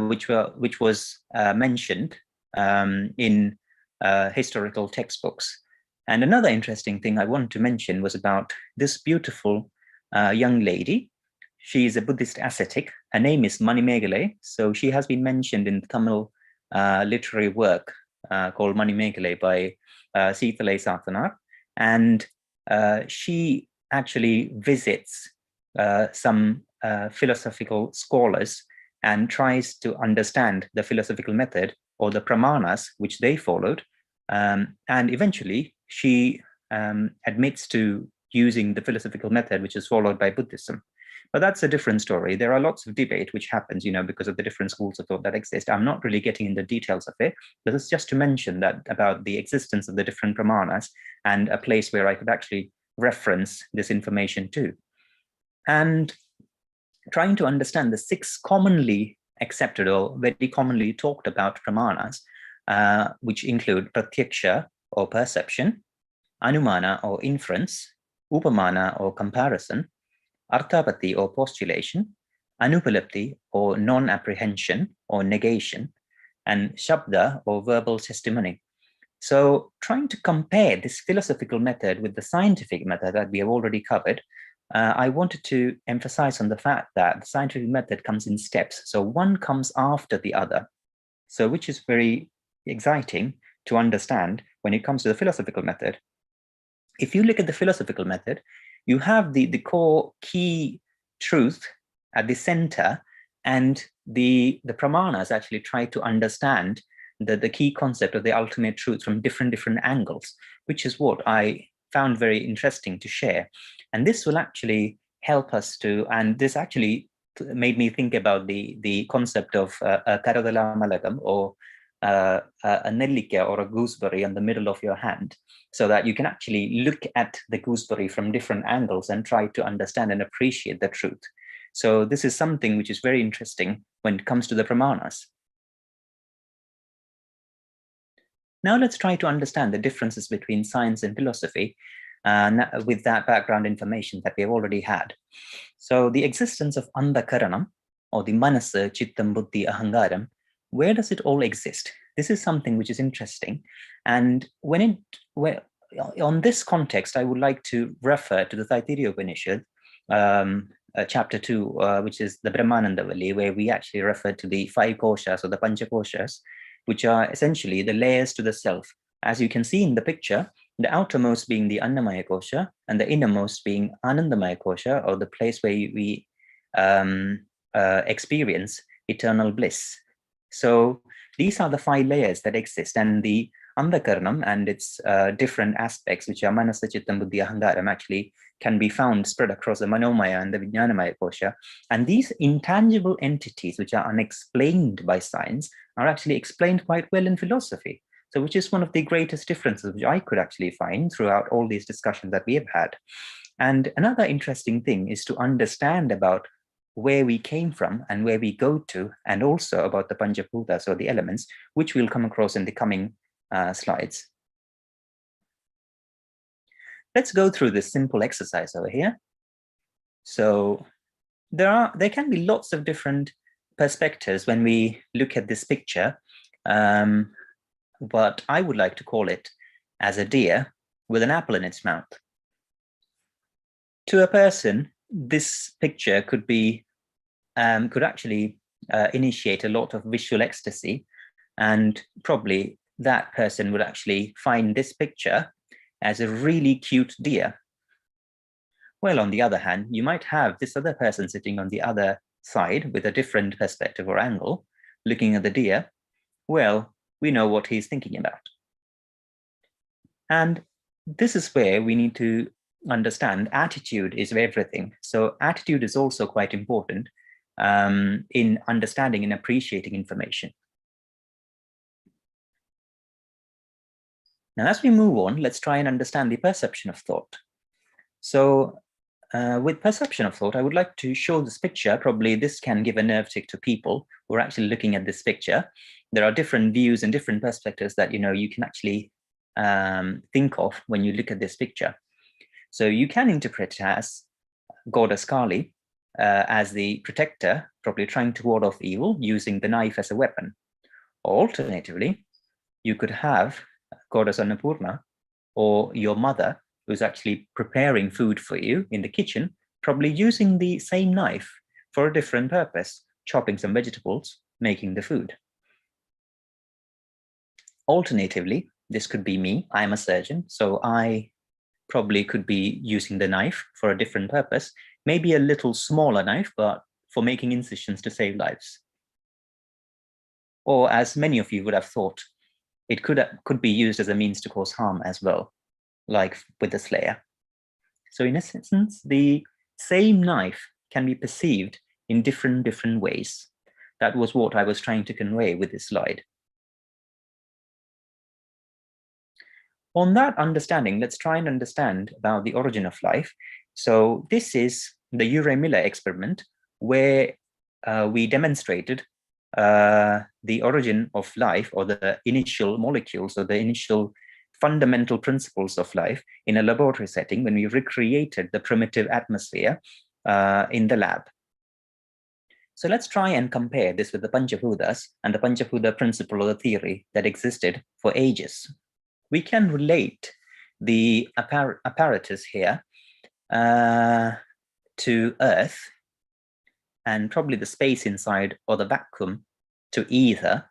which was mentioned in historical textbooks. And another interesting thing I want to mention was about this beautiful young lady. She is a Buddhist ascetic. Her name is Manimegale. So she has been mentioned in Tamil literary work called Manimegale by Seethalai Sathanar. And she actually visits some philosophical scholars and tries to understand the philosophical method or the pramanas which they followed. And eventually she admits to using the philosophical method which is followed by Buddhism. But that's a different story. There are lots of debate which happens, because of the different schools of thought that exist. I'm not really getting into details of it. This is just to mention that about the existence of the different pramanas and a place where I could actually reference this information to. And trying to understand the 6 commonly accepted or very commonly talked about pramanas, which include pratyaksha or perception, anumana or inference, upamana or comparison, arthapati or postulation, anupalapti or non-apprehension or negation, and shabda or verbal testimony. So trying to compare this philosophical method with the scientific method that we have already covered, I wanted to emphasize on the fact that the scientific method comes in steps. So one comes after the other. So which is very exciting to understand when it comes to the philosophical method. If you look at the philosophical method, you have the core key truth at the center, and the pramanas actually try to understand the key concept of the ultimate truth from different angles, which is what I found very interesting to share. And this will actually help us to, and this actually made me think about the concept of a Karadala Malagam, or a nellika or a gooseberry on the middle of your hand, so that you can actually look at the gooseberry from different angles and try to understand and appreciate the truth. So this is something which is very interesting when it comes to the pramanas. Now let's try to understand the differences between science and philosophy with that background information that we have already had. So the existence of Andhakaranam, or the Manasa, Chittam, Buddhi, Ahangaram, where does it all exist? This is something which is interesting. And on this context, I would like to refer to the Taittiriya Upanishad, chapter 2, which is the Brahmanandavali, where we actually refer to the 5 koshas or the Panchakoshas, which are essentially the layers to the self. As you can see in the picture, the outermost being the Annamaya Kosha and the innermost being Anandamaya Kosha, or the place where we experience eternal bliss. So these are the 5 layers that exist, and the Andhakaranam and its different aspects, which are Manasa, Chittam, Buddhi, Ahangaram, actually can be found spread across the Manomaya and the Vijnanamaya Kosha. And these intangible entities, which are unexplained by science, are actually explained quite well in philosophy. So which is one of the greatest differences which I could actually find throughout all these discussions that we have had. And another interesting thing is to understand about where we came from and where we go to, and also about the Panchaputas or the elements, which we'll come across in the coming slides. Let's go through this simple exercise over here. So there can be lots of different perspectives when we look at this picture, but I would like to call it as a deer with an apple in its mouth. To a person, this picture could actually initiate a lot of visual ecstasy, and probably that person would actually find this picture as a really cute deer. Well, on the other hand, you might have this other person sitting on the other side with a different perspective or angle, looking at the deer. Well, we know what he's thinking about. And this is where we need to understand attitude is everything. So attitude is also quite important in understanding and appreciating information. Now, as we move on, let's try and understand the perception of thought. So with perception of thought, I would like to show this picture. Probably this can give a nerve tick to people who are actually looking at this picture. There are different views and different perspectives that you can actually think of when you look at this picture. So you can interpret it as goddess Kali as the protector, probably trying to ward off evil using the knife as a weapon. Or alternatively, you could have goddess Annapurna or your mother who's actually preparing food for you in the kitchen, probably using the same knife for a different purpose, chopping some vegetables, making the food. Alternatively, this could be me. I'm a surgeon, so I probably could be using the knife for a different purpose, maybe a little smaller knife, but for making incisions to save lives. Or as many of you would have thought, it could be used as a means to cause harm as well, like with the slayer. So in essence, the same knife can be perceived in different ways. That was what I was trying to convey with this slide. On that understanding, let's try and understand about the origin of life. So this is the Urey-Miller experiment, where we demonstrated the origin of life, or the initial molecules, or the initial fundamental principles of life in a laboratory setting when we recreated the primitive atmosphere in the lab. So let's try and compare this with the Panchabhutas and the Panchabhuta principle or the theory that existed for ages. We can relate the apparatus here to Earth, and probably the space inside or the vacuum to ether.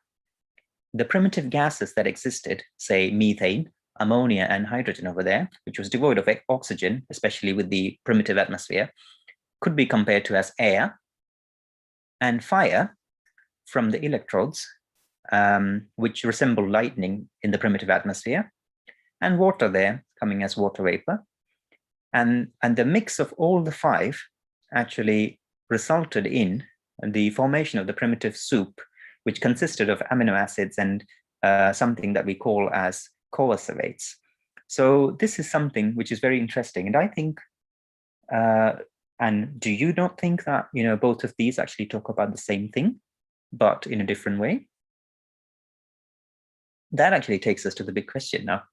The primitive gases that existed, say methane, ammonia, and hydrogen over there, which was devoid of oxygen, especially with the primitive atmosphere, could be compared to as air, and fire from the electrodes, which resemble lightning in the primitive atmosphere, and water there coming as water vapor. And the mix of all the five actually resulted in the formation of the primitive soup, which consisted of amino acids and something that we call as coacervates. So this is something which is very interesting. And I think, and do you not think that, you know, both of these actually talk about the same thing, but in a different way? That actually takes us to the big question now.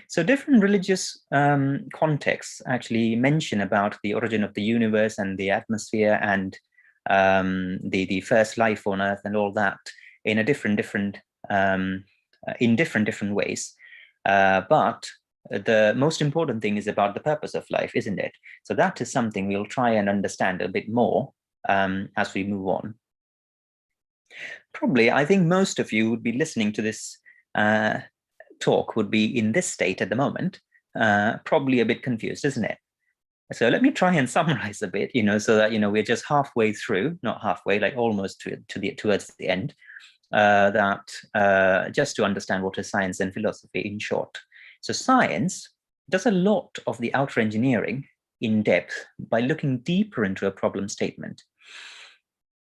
So different religious contexts actually mention about the origin of the universe and the atmosphere and the first life on Earth and all that in a different ways. But the most important thing is about the purpose of life, isn't it? So that is something we'll try and understand a bit more as we move on. Probably, I think most of you would be listening to this talk would be in this state at the moment, probably a bit confused, isn't it? So let me try and summarize a bit, you know, so that, you know, we're just halfway through, not halfway, like almost towards the end, just to understand what is science and philosophy in short. So science does a lot of the outer engineering in depth by looking deeper into a problem statement.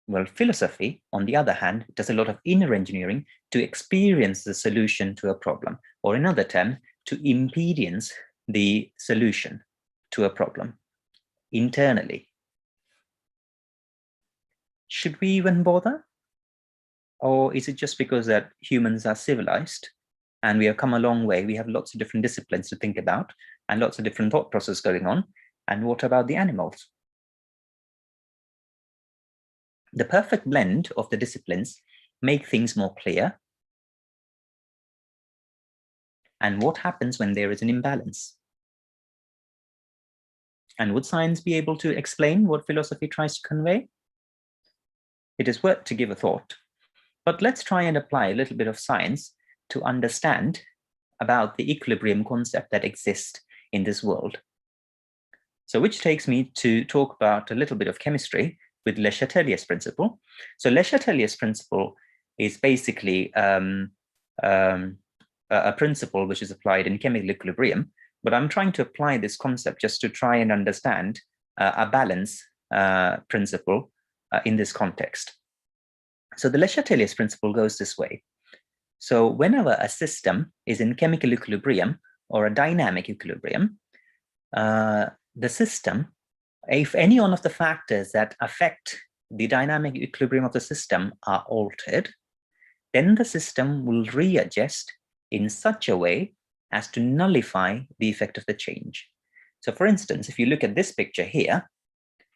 Well, philosophy, on the other hand, does a lot of inner engineering to experience the solution to a problem, or in other terms, to impedience the solution to a problem internally. Should we even bother? Or is it just because that humans are civilized and we have come a long way, we have lots of different disciplines to think about and lots of different thought processes going on? And what about the animals? The perfect blend of the disciplines make things more clear. And what happens when there is an imbalance? And would science be able to explain what philosophy tries to convey? It is worth to give a thought. But let's try and apply a little bit of science to understand about the equilibrium concept that exists in this world. So which takes me to talk about a little bit of chemistry with Le Chatelier's principle. So Le Chatelier's principle is basically a principle which is applied in chemical equilibrium, but I'm trying to apply this concept just to try and understand a balance principle in this context. So the Le Chatelier's principle goes this way. So whenever a system is in chemical equilibrium or a dynamic equilibrium, the system, if any one of the factors that affect the dynamic equilibrium of the system are altered, then the system will readjust in such a way as to nullify the effect of the change. So for instance, if you look at this picture here,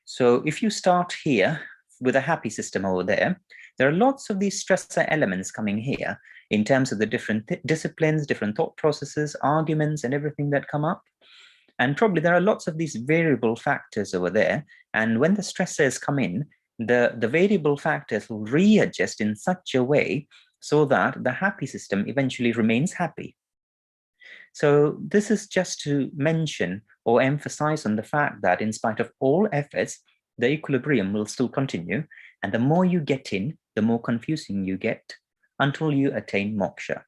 so if you start here with a happy system over there, there are lots of these stressor elements coming here in terms of the different disciplines, different thought processes, arguments, and everything that come up. And probably there are lots of these variable factors over there. And when the stressors come in, the variable factors will readjust in such a way so that the happy system eventually remains happy. So this is just to mention or emphasize on the fact that in spite of all efforts, the equilibrium will still continue. And the more you get in, the more confusing you get until you attain moksha.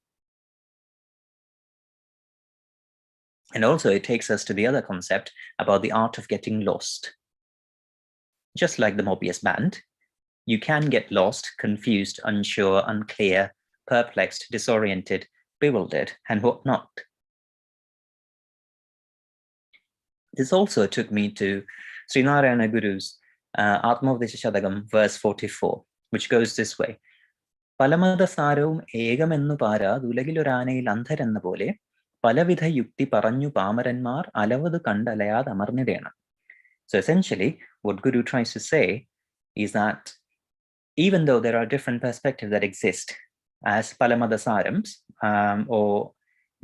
And also it takes us to the other concept about the art of getting lost. Just like the Mobius band, you can get lost, confused, unsure, unclear, perplexed, disoriented, bewildered, and whatnot. This also took me to Srinarayana Guru's Atmavadesha Shadagam, verse 44, which goes this way. Palamada saravum egamennu para dulagilurane lantharenna pole palavitha yukti paranyu pamaranmar alavadu kandalayad amarnidena. So essentially, what Guru tries to say is that even though there are different perspectives that exist as Palamada sarams, or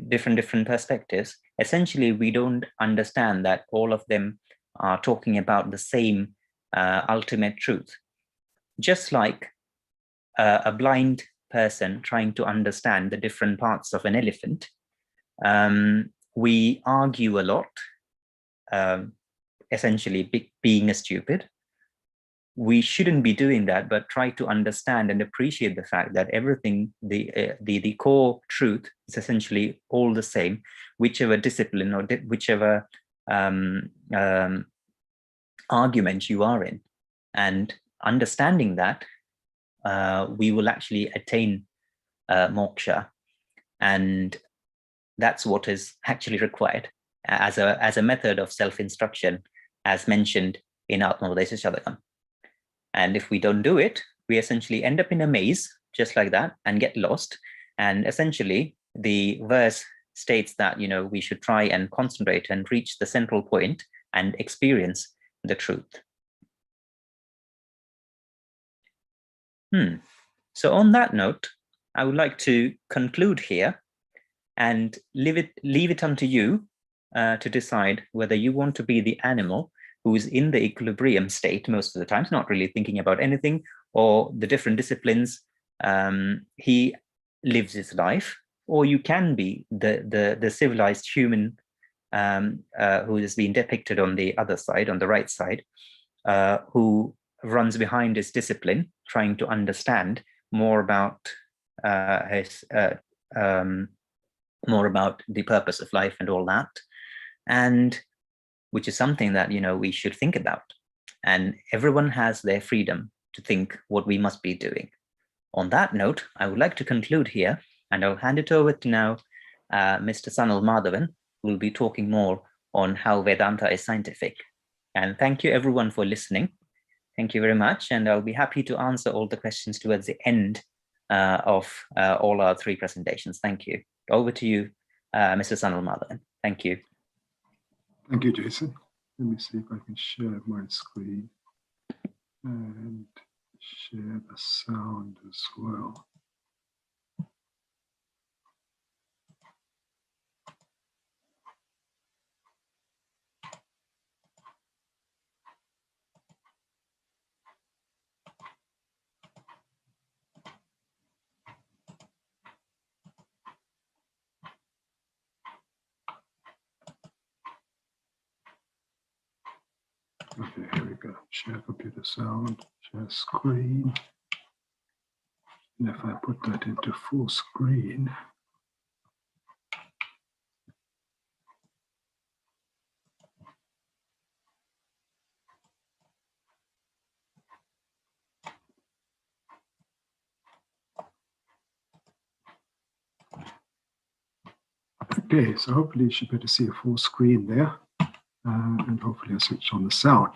different perspectives, essentially we don't understand that all of them are talking about the same ultimate truth. Just like a blind person trying to understand the different parts of an elephant, we argue a lot, essentially being a stupid. We shouldn't be doing that, but try to understand and appreciate the fact that everything, the core truth is essentially all the same, whichever discipline or whichever argument you are in. And understanding that, we will actually attain moksha. And that's what is actually required as a method of self-instruction, as mentioned in Atmavadesha Shadagam. And if we don't do it, we essentially end up in a maze, just like that, and get lost. And essentially, the verse states that, you know, we should try and concentrate and reach the central point and experience the truth. So on that note, I would like to conclude here and leave it unto you to decide whether you want to be the animal who is in the equilibrium state most of the times, not really thinking about anything, or the different disciplines he lives his life, or you can be the civilized human who is being depicted on the other side, on the right side, who runs behind his discipline, trying to understand more about more about the purpose of life and all that, and which is something that, you know, we should think about. And everyone has their freedom to think what we must be doing. On that note, I would like to conclude here, and I'll hand it over to now Mr. Sanal Madhavan, who will be talking more on how Vedanta is scientific. And thank you everyone for listening. Thank you very much. And I'll be happy to answer all the questions towards the end of all our three presentations. Thank you. Over to you, Mr. Sanal Madhavan. Thank you. Thank you, Jason. Let me see if I can share my screen and share the sound as well. Okay, here we go. Share computer sound, share screen. And if I put that into full screen, okay, so hopefully you should be able to see a full screen there. And hopefully I switch on the sound.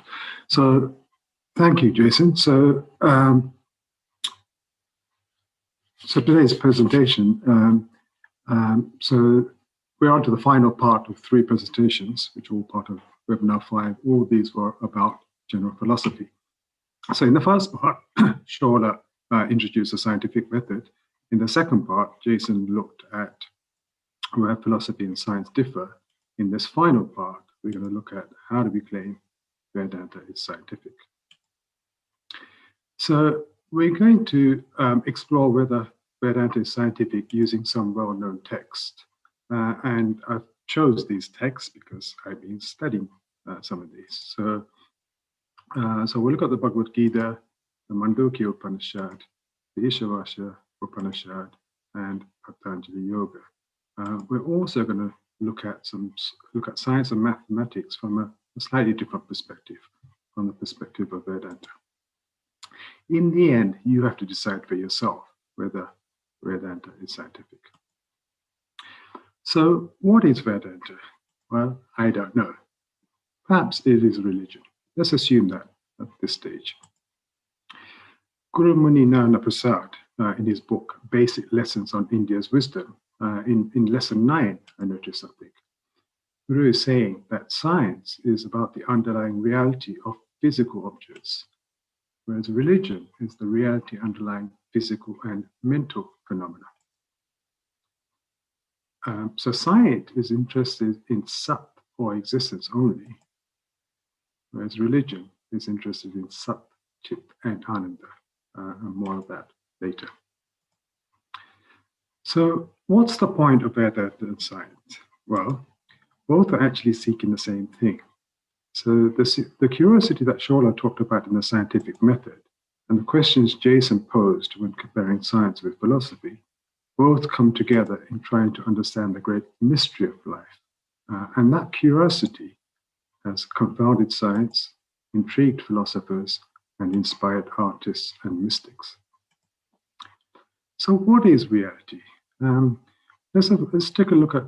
So thank you, Jason. So so today's presentation, so we're on to the final part of 3 presentations, which are all part of webinar 5. All these were about general philosophy. So in the first part, Shola introduced the scientific method. In the second part, Jason looked at where philosophy and science differ. In this final part, we're going to look at how do we claim Vedanta is scientific. So we're going to explore whether Vedanta is scientific using some well-known text. And I chose these texts because I've been studying some of these. So we'll look at the Bhagavad Gita, the Mandukya Upanishad, the Ishavasya Upanishad, and Patanjali Yoga. We're also going to look at science and mathematics from a slightly different perspective, from the perspective of Vedanta. In the end, you have to decide for yourself whether Vedanta is scientific. So what is Vedanta? Well, I don't know. Perhaps it is religion. Let's assume that at this stage. Guru Muni Narayana Prasad, in his book, Basic Lessons on India's Wisdom, in lesson 9, I noticed something. Guru is saying that science is about the underlying reality of physical objects, whereas religion is the reality underlying physical and mental phenomena. So science is interested in Sat, or existence only, whereas religion is interested in Sat, Chit, and Ananda, and more of that later. So what's the point of Vedanta and science? Well, both are actually seeking the same thing. So the curiosity that Shola talked about in the scientific method and the questions Jason posed when comparing science with philosophy both come together in trying to understand the great mystery of life. And that curiosity has confounded science, intrigued philosophers, and inspired artists and mystics. So what is reality? Let's take a look at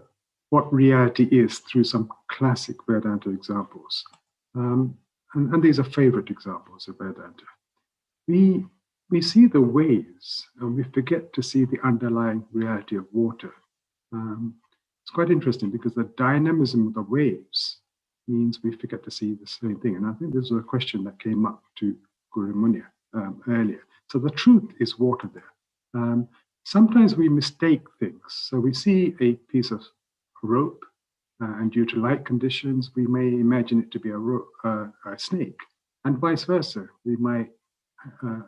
what reality is through some classic Vedanta examples. And these are favorite examples of Vedanta. We see the waves and we forget to see the underlying reality of water. It's quite interesting because the dynamism of the waves means we forget to see the same thing. And I think this was a question that came up to Guru Muni earlier. So the truth is water there. Sometimes we mistake things. So we see a piece of rope, and due to light conditions, we may imagine it to be a snake, and vice versa. We might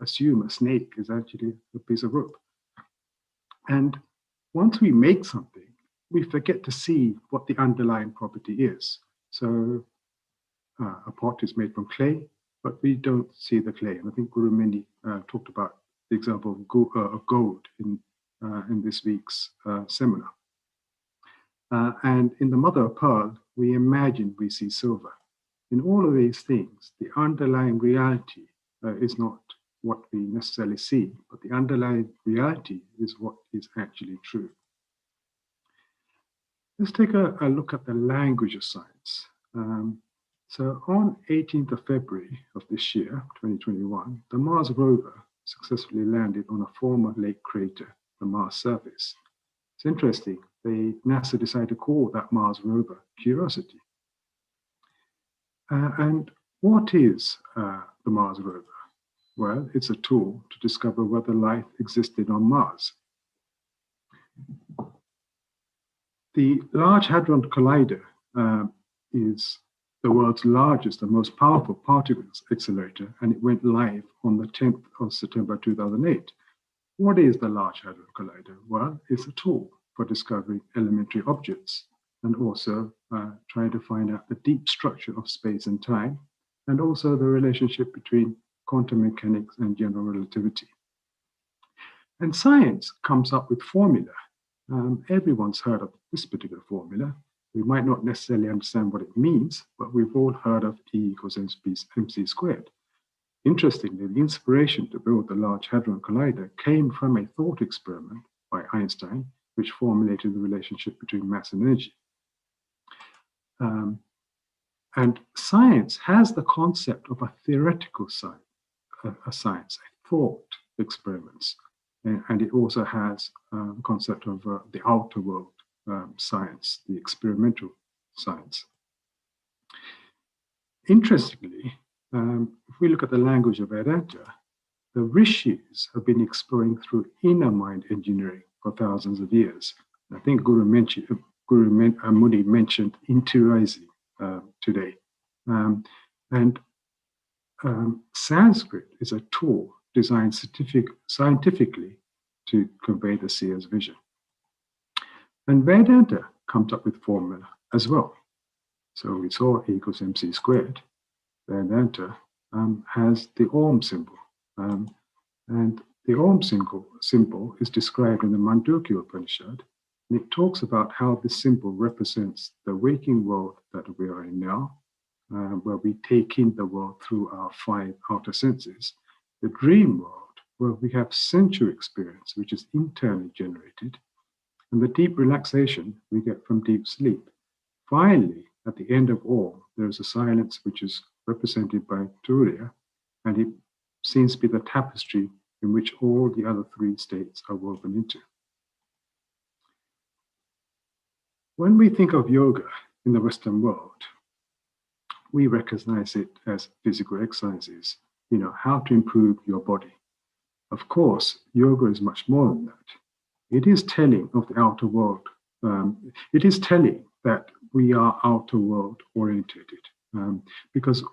assume a snake is actually a piece of rope. And once we make something, we forget to see what the underlying property is. So a pot is made from clay, but we don't see the clay. And I think Guru Muni talked about the example of gold in this week's seminar. And in the mother of pearl, we imagine we see silver. In all of these things, the underlying reality is not what we necessarily see, but the underlying reality is what is actually true. Let's take a look at the language of science. So on 18th of February of this year, 2021, the Mars rover successfully landed on a former lake crater, the Mars surface. It's interesting, NASA decided to call that Mars rover Curiosity. And what is the Mars rover? Well, it's a tool to discover whether life existed on Mars. The Large Hadron Collider is the world's largest and most powerful particles accelerator, and it went live on the 10th of September 2008. What is the Large Hadron Collider? Well, it's a tool for discovering elementary objects and also trying to find out the deep structure of space and time, and also the relationship between quantum mechanics and general relativity. And science comes up with formula. Everyone's heard of this particular formula. We might not necessarily understand what it means, but we've all heard of E equals mc squared. Interestingly, the inspiration to build the Large Hadron Collider came from a thought experiment by Einstein, which formulated the relationship between mass and energy. And science has the concept of a theoretical science, a thought experiments. And it also has the concept of the outer world science, the experimental science. Interestingly, if we look at the language of Vedanta, the rishis have been exploring through inner mind engineering for thousands of years. I think Guru Muni mentioned interiorizing today. Sanskrit is a tool designed scientifically to convey the seer's vision. And Vedanta comes up with formula as well. So we saw E equals mc squared. Vedanta has the Om symbol. And the Om symbol is described in the Mandukya Upanishad. And it talks about how this symbol represents the waking world that we are in now, where we take in the world through our 5 outer senses. The dream world, where we have sensual experience, which is internally generated, and the deep relaxation we get from deep sleep. Finally, at the end of all, there is a silence which is represented by Turiya, and it seems to be the tapestry in which all the other 3 states are woven into. When we think of yoga in the Western world, we recognize it as physical exercises, how to improve your body. Of course, yoga is much more than that. It is telling of the outer world. It is telling that we are outer world orientated, because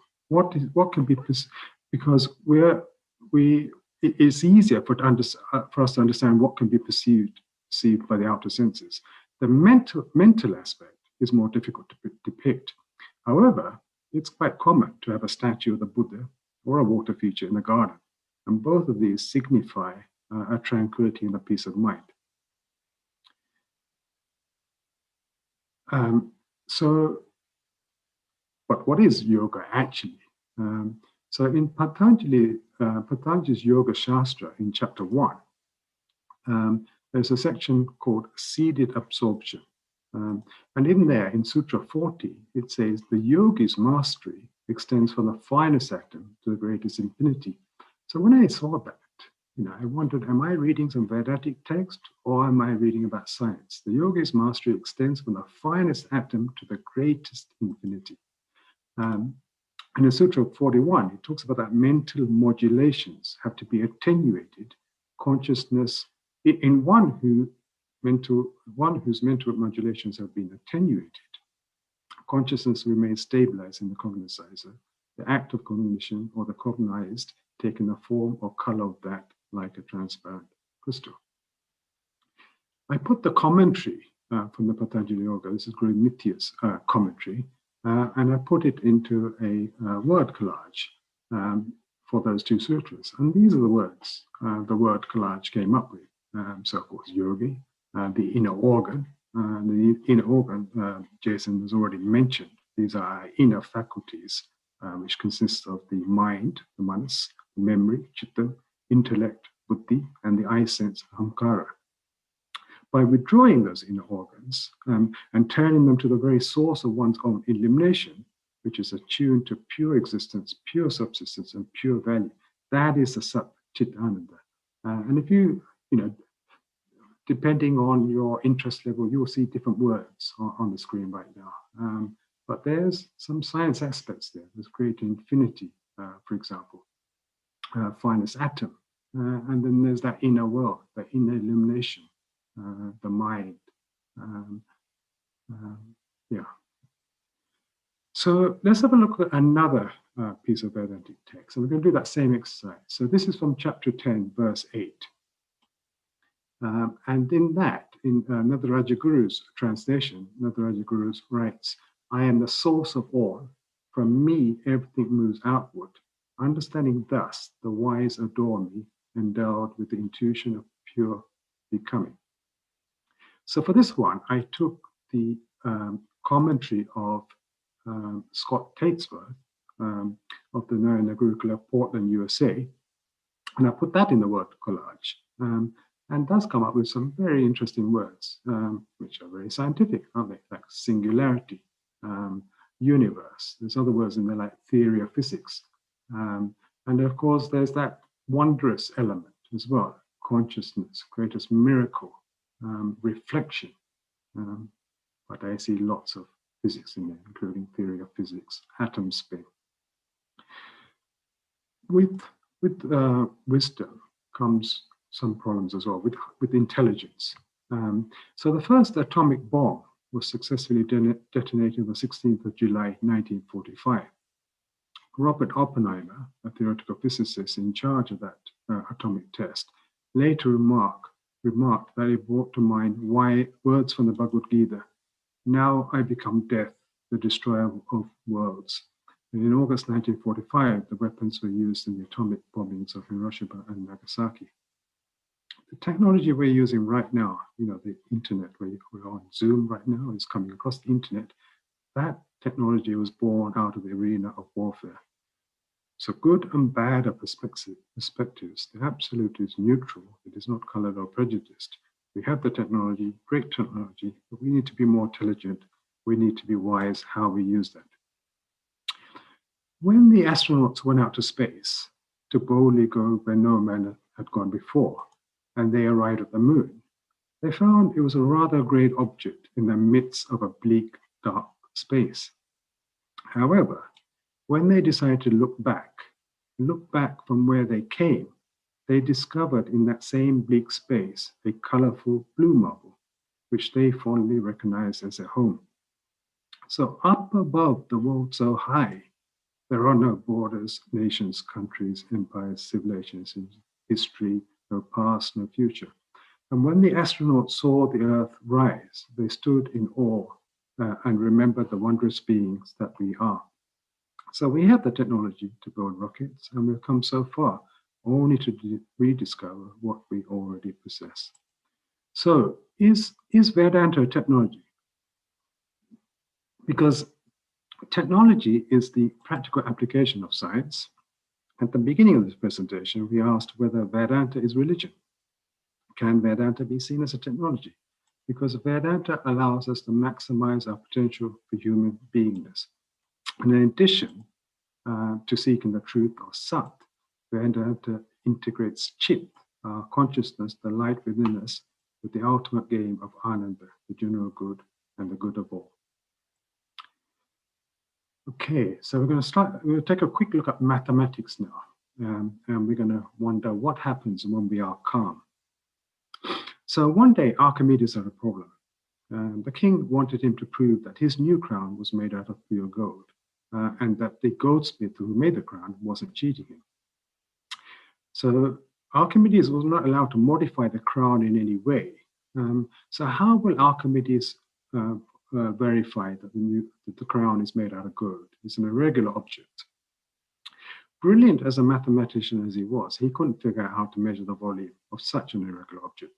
it is easier for us to understand what can be perceived by the outer senses. The mental aspect is more difficult to depict. However, it's quite common to have a statue of the Buddha or a water feature in the garden, and both of these signify a tranquility and a peace of mind. But what is yoga actually? So in Patanjali's Yoga Shastra in chapter 1, there's a section called seeded absorption. And in there, in Sutra 40, it says the yogi's mastery extends from the finest atom to the greatest infinity. So when I saw that, I wondered, am I reading some Vedantic text or am I reading about science? The yogi's mastery extends from the finest atom to the greatest infinity. And in Sutra 41, it talks about that mental modulations have to be attenuated. Consciousness, in one whose mental modulations have been attenuated, consciousness remains stabilized in the cognizer. The act of cognition or the cognized taking the form or color of that like a transparent crystal. I put the commentary from the Patanjali Yoga, this is Guru Nitya's commentary, and I put it into a word collage for those 2 sutras. And these are the words the word collage came up with. So of course, yogi, the inner organ. The inner organ, Jason has already mentioned. These are our inner faculties, which consist of the mind, the manas, the memory, chitta, intellect, buddhi, and the eye sense, ahamkara. By withdrawing those inner organs and turning them to the very source of one's own illumination, which is attuned to pure existence, pure subsistence, and pure value, that is the Sat Chit Ananda. And if you depending on your interest level, you will see different words on the screen right now. But there's some science aspects there. There's great infinity, for example, finest atom. And then there's that inner world, the inner illumination, the mind. So let's have a look at another piece of Vedantic text. And we're going to do that same exercise. So this is from chapter 10, verse 8. And in that, in Nataraja Guru's translation, Nataraja Guru writes, I am the source of all. From me, everything moves outward. Understanding thus, the wise adore me, endowed with the intuition of pure becoming. So for this one, I took the commentary of Scott Tatesworth of the Narayana Gurukula, Portland, USA, and I put that in the word collage. And does come up with some very interesting words, which are very scientific, aren't they? Like singularity, universe. There's other words in there like theory of physics. And of course, there's that wondrous element as well, consciousness, greatest miracle, reflection. but I see lots of physics in there, including theory of physics, atom spin. With wisdom comes some problems as well, with intelligence. So the first atomic bomb was successfully detonated on the 16th of July, 1945. Robert Oppenheimer, a theoretical physicist in charge of that atomic test, later remarked that he brought to mind words from the Bhagavad Gita, "Now I become death, the destroyer of worlds." And in August 1945, the weapons were used in the atomic bombings of Hiroshima and Nagasaki. The technology we're using right now, the internet, we're on Zoom right now, is coming across the internet. That technology was born out of the arena of warfare. So good and bad are perspectives. The absolute is neutral. It is not colored or prejudiced. We have the technology, great technology, but we need to be more intelligent. We need to be wise how we use that. When the astronauts went out to space to boldly go where no man had gone before, and they arrived at the moon, they found it was a rather great object in the midst of a bleak, dark space. However, when they decided to look back from where they came, they discovered in that same bleak space a colorful blue marble, which they fondly recognized as a home. So up above the world so high, there are no borders, nations, countries, empires, civilizations, history, no past, no future. And when the astronauts saw the Earth rise, they stood in awe and remembered the wondrous beings that we are. So we have the technology to build rockets, and we've come so far only to rediscover what we already possess. So is Vedanta a technology? Because technology is the practical application of science. At the beginning of this presentation, we asked whether Vedanta is religion. Can Vedanta be seen as a technology? Because Vedanta allows us to maximize our potential for human beingness. And in addition to seeking the truth or Sat, Vedanta integrates Chit, our consciousness, the light within us, with the ultimate game of Ananda, the general good and the good of all. Okay, so we're going to take a quick look at mathematics now. And we're going to wonder what happens when we are calm. So one day, Archimedes had a problem. The king wanted him to prove that his new crown was made out of pure gold, and that the goldsmith who made the crown wasn't cheating him. So Archimedes was not allowed to modify the crown in any way. So how will Archimedes verify that the crown is made out of gold? It's an irregular object. Brilliant as a mathematician as he was, he couldn't figure out how to measure the volume of such an irregular object.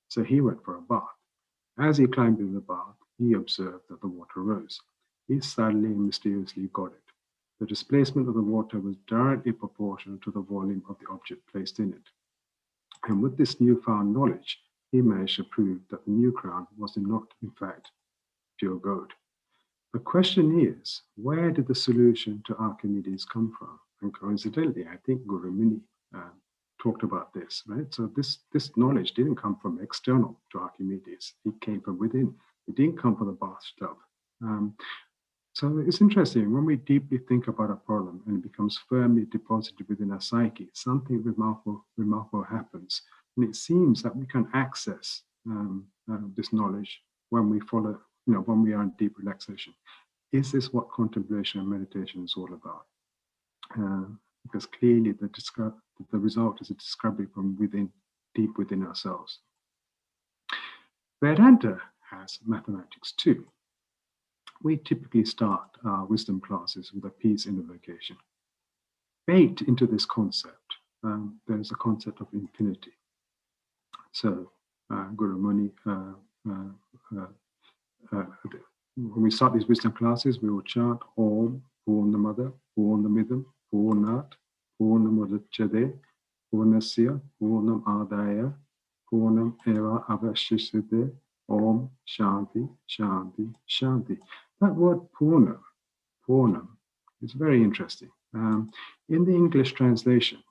So he went for a bath. As he climbed in the bath, he observed that the water rose. He suddenly and mysteriously got it. The displacement of the water was directly proportional to the volume of the object placed in it. And with this newfound knowledge, he managed to prove that the new crown was not, in fact, pure gold. The question is, where did the solution to Archimedes come from? And coincidentally, I think Guru Muni talked about this, right? So this knowledge didn't come from external to Archimedes. It came from within. It didn't come from the bathtub. So it's interesting, when we deeply think about a problem and it becomes firmly deposited within our psyche, something remarkable happens. And it seems that we can access this knowledge when we follow, when we are in deep relaxation. Is this what contemplation and meditation is all about? Because clearly the result is a discovery from within, deep within ourselves. Vedanta has mathematics too. We typically start our wisdom classes with a peace invocation. Baked into this concept, there's a concept of infinity. So Guru Muni, when we start these wisdom classes, we will chant Om Purnamada Purnamidam Purnat Purnamudachyate Purnasya Purnam Adaya Purnam Eva Avashishyate Om Shanti Shanti Shanti. That word Purnam, is very interesting. In the English translation,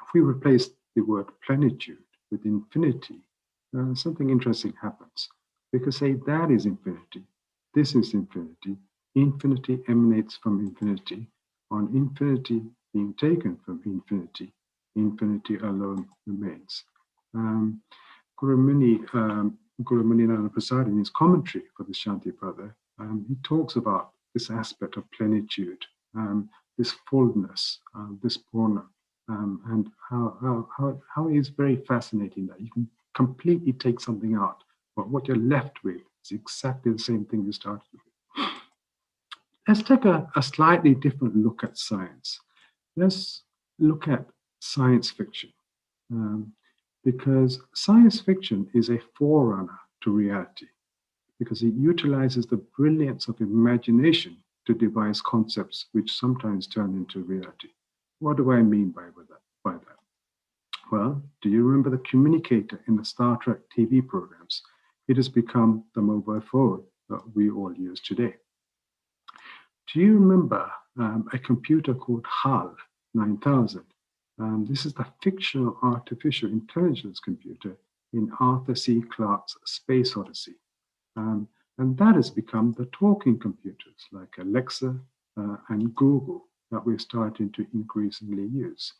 if we replace the word plenitude with infinity, something interesting happens. we could say that is infinity. This is infinity. Infinity emanates from infinity. On infinity being taken from infinity, infinity alone remains. Guru Muninara Prasad, in his commentary for the Shanti Brother, he talks about this aspect of plenitude, this fullness, this purna, and how it is very fascinating that you can completely take something out, but what you're left with is exactly the same thing you started with. Let's take a slightly different look at science. Let's look at science fiction, because science fiction is a forerunner to reality, because it utilizes the brilliance of imagination to devise concepts which sometimes turn into reality. What do I mean by that? Well, do you remember the communicator in the Star Trek TV programs? It has become the mobile phone that we all use today. Do you remember a computer called HAL 9000? This is the fictional artificial intelligence computer in Arthur C. Clarke's Space Odyssey. And that has become the talking computers like Alexa and Google that we're starting to increasingly use.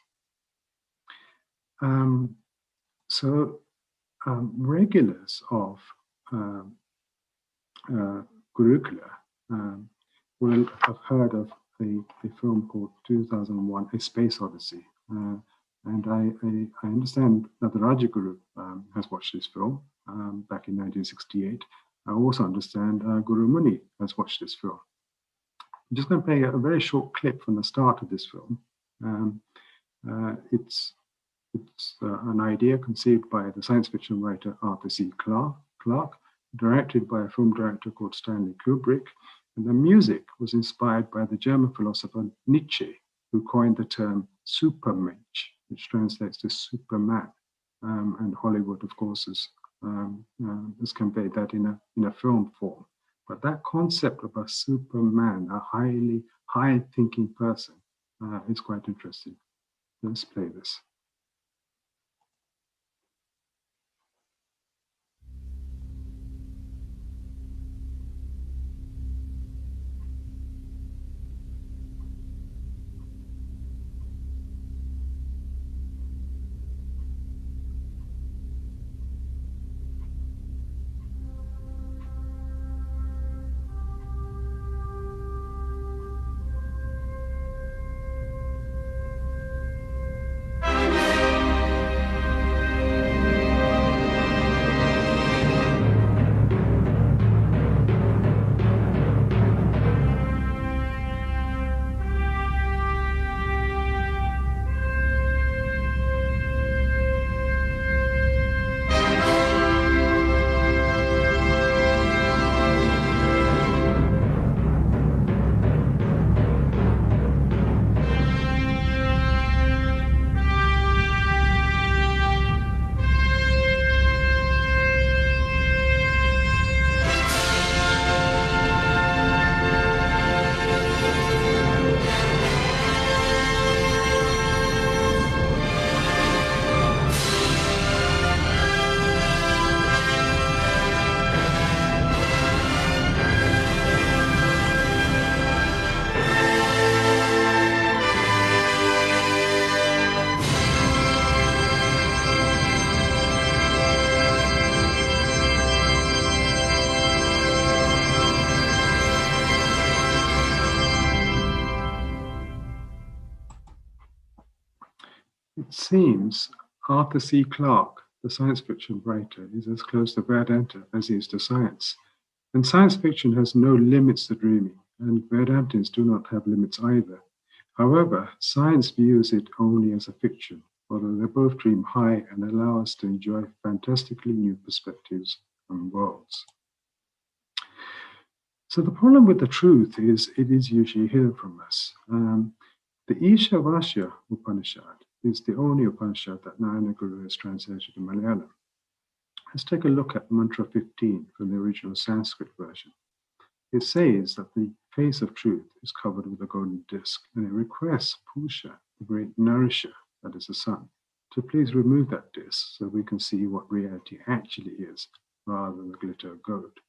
Regulars of Gurukula will have heard of a film called 2001, A Space Odyssey. And I understand that the Rajaguru has watched this film back in 1968. I also understand Guru Muni has watched this film. I'm just going to play a very short clip from the start of this film. It's an idea conceived by the science fiction writer Arthur C. Clarke, directed by a film director called Stanley Kubrick, and the music was inspired by the German philosopher Nietzsche, who coined the term Supermensch, which translates to Superman. And Hollywood, of course, has conveyed that in a film form. But that concept of a Superman, a high-thinking person, is quite interesting. Let's play this. It seems Arthur C. Clarke, the science fiction writer, is as close to Vedanta as he is to science. And science fiction has no limits to dreaming, and Vedantins do not have limits either. However, science views it only as a fiction, although they both dream high and allow us to enjoy fantastically new perspectives on worlds. So the problem with the truth is it is usually hidden from us. The Ishavasya Upanishad is the only Upanishad that Narayana Guru has translated to Malayalam. Let's take a look at Mantra 15 from the original Sanskrit version. It says that the face of truth is covered with a golden disc, and it requests Purusha, the great nourisher, that is the sun, to please remove that disc so we can see what reality actually is rather than the glitter of gold.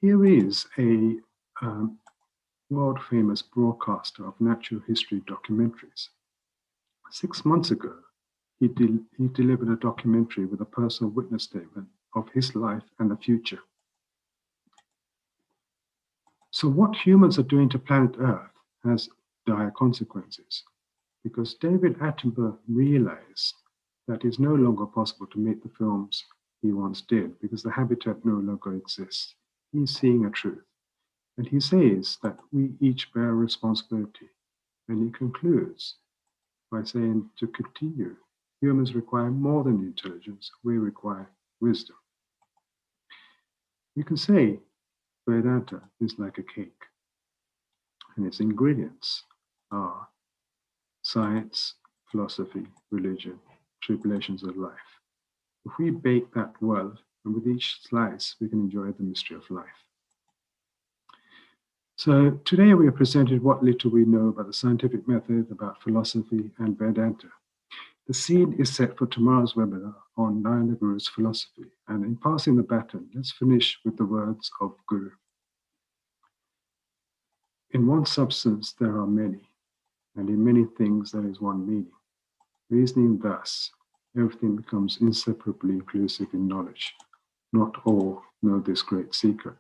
Here is a world-famous broadcaster of natural history documentaries. 6 months ago, he delivered a documentary with a personal witness statement of his life and the future. So what humans are doing to planet Earth has dire consequences, because David Attenborough realized that it's no longer possible to make the films he once did because the habitat no longer exists. He's seeing a truth. And he says that we each bear responsibility. And he concludes by saying, to continue, humans require more than intelligence, we require wisdom. You can say Vedanta is like a cake, and its ingredients are science, philosophy, religion, tribulations of life. If we bake that well, and with each slice, we can enjoy the mystery of life. So today we have presented what little we know about the scientific method, about philosophy and Vedanta. The scene is set for tomorrow's webinar on Narayana Guru's philosophy. And in passing the baton, let's finish with the words of Guru. In one substance there are many, and in many things there is one meaning. Reasoning thus, everything becomes inseparably inclusive in knowledge. Not all know this great secret.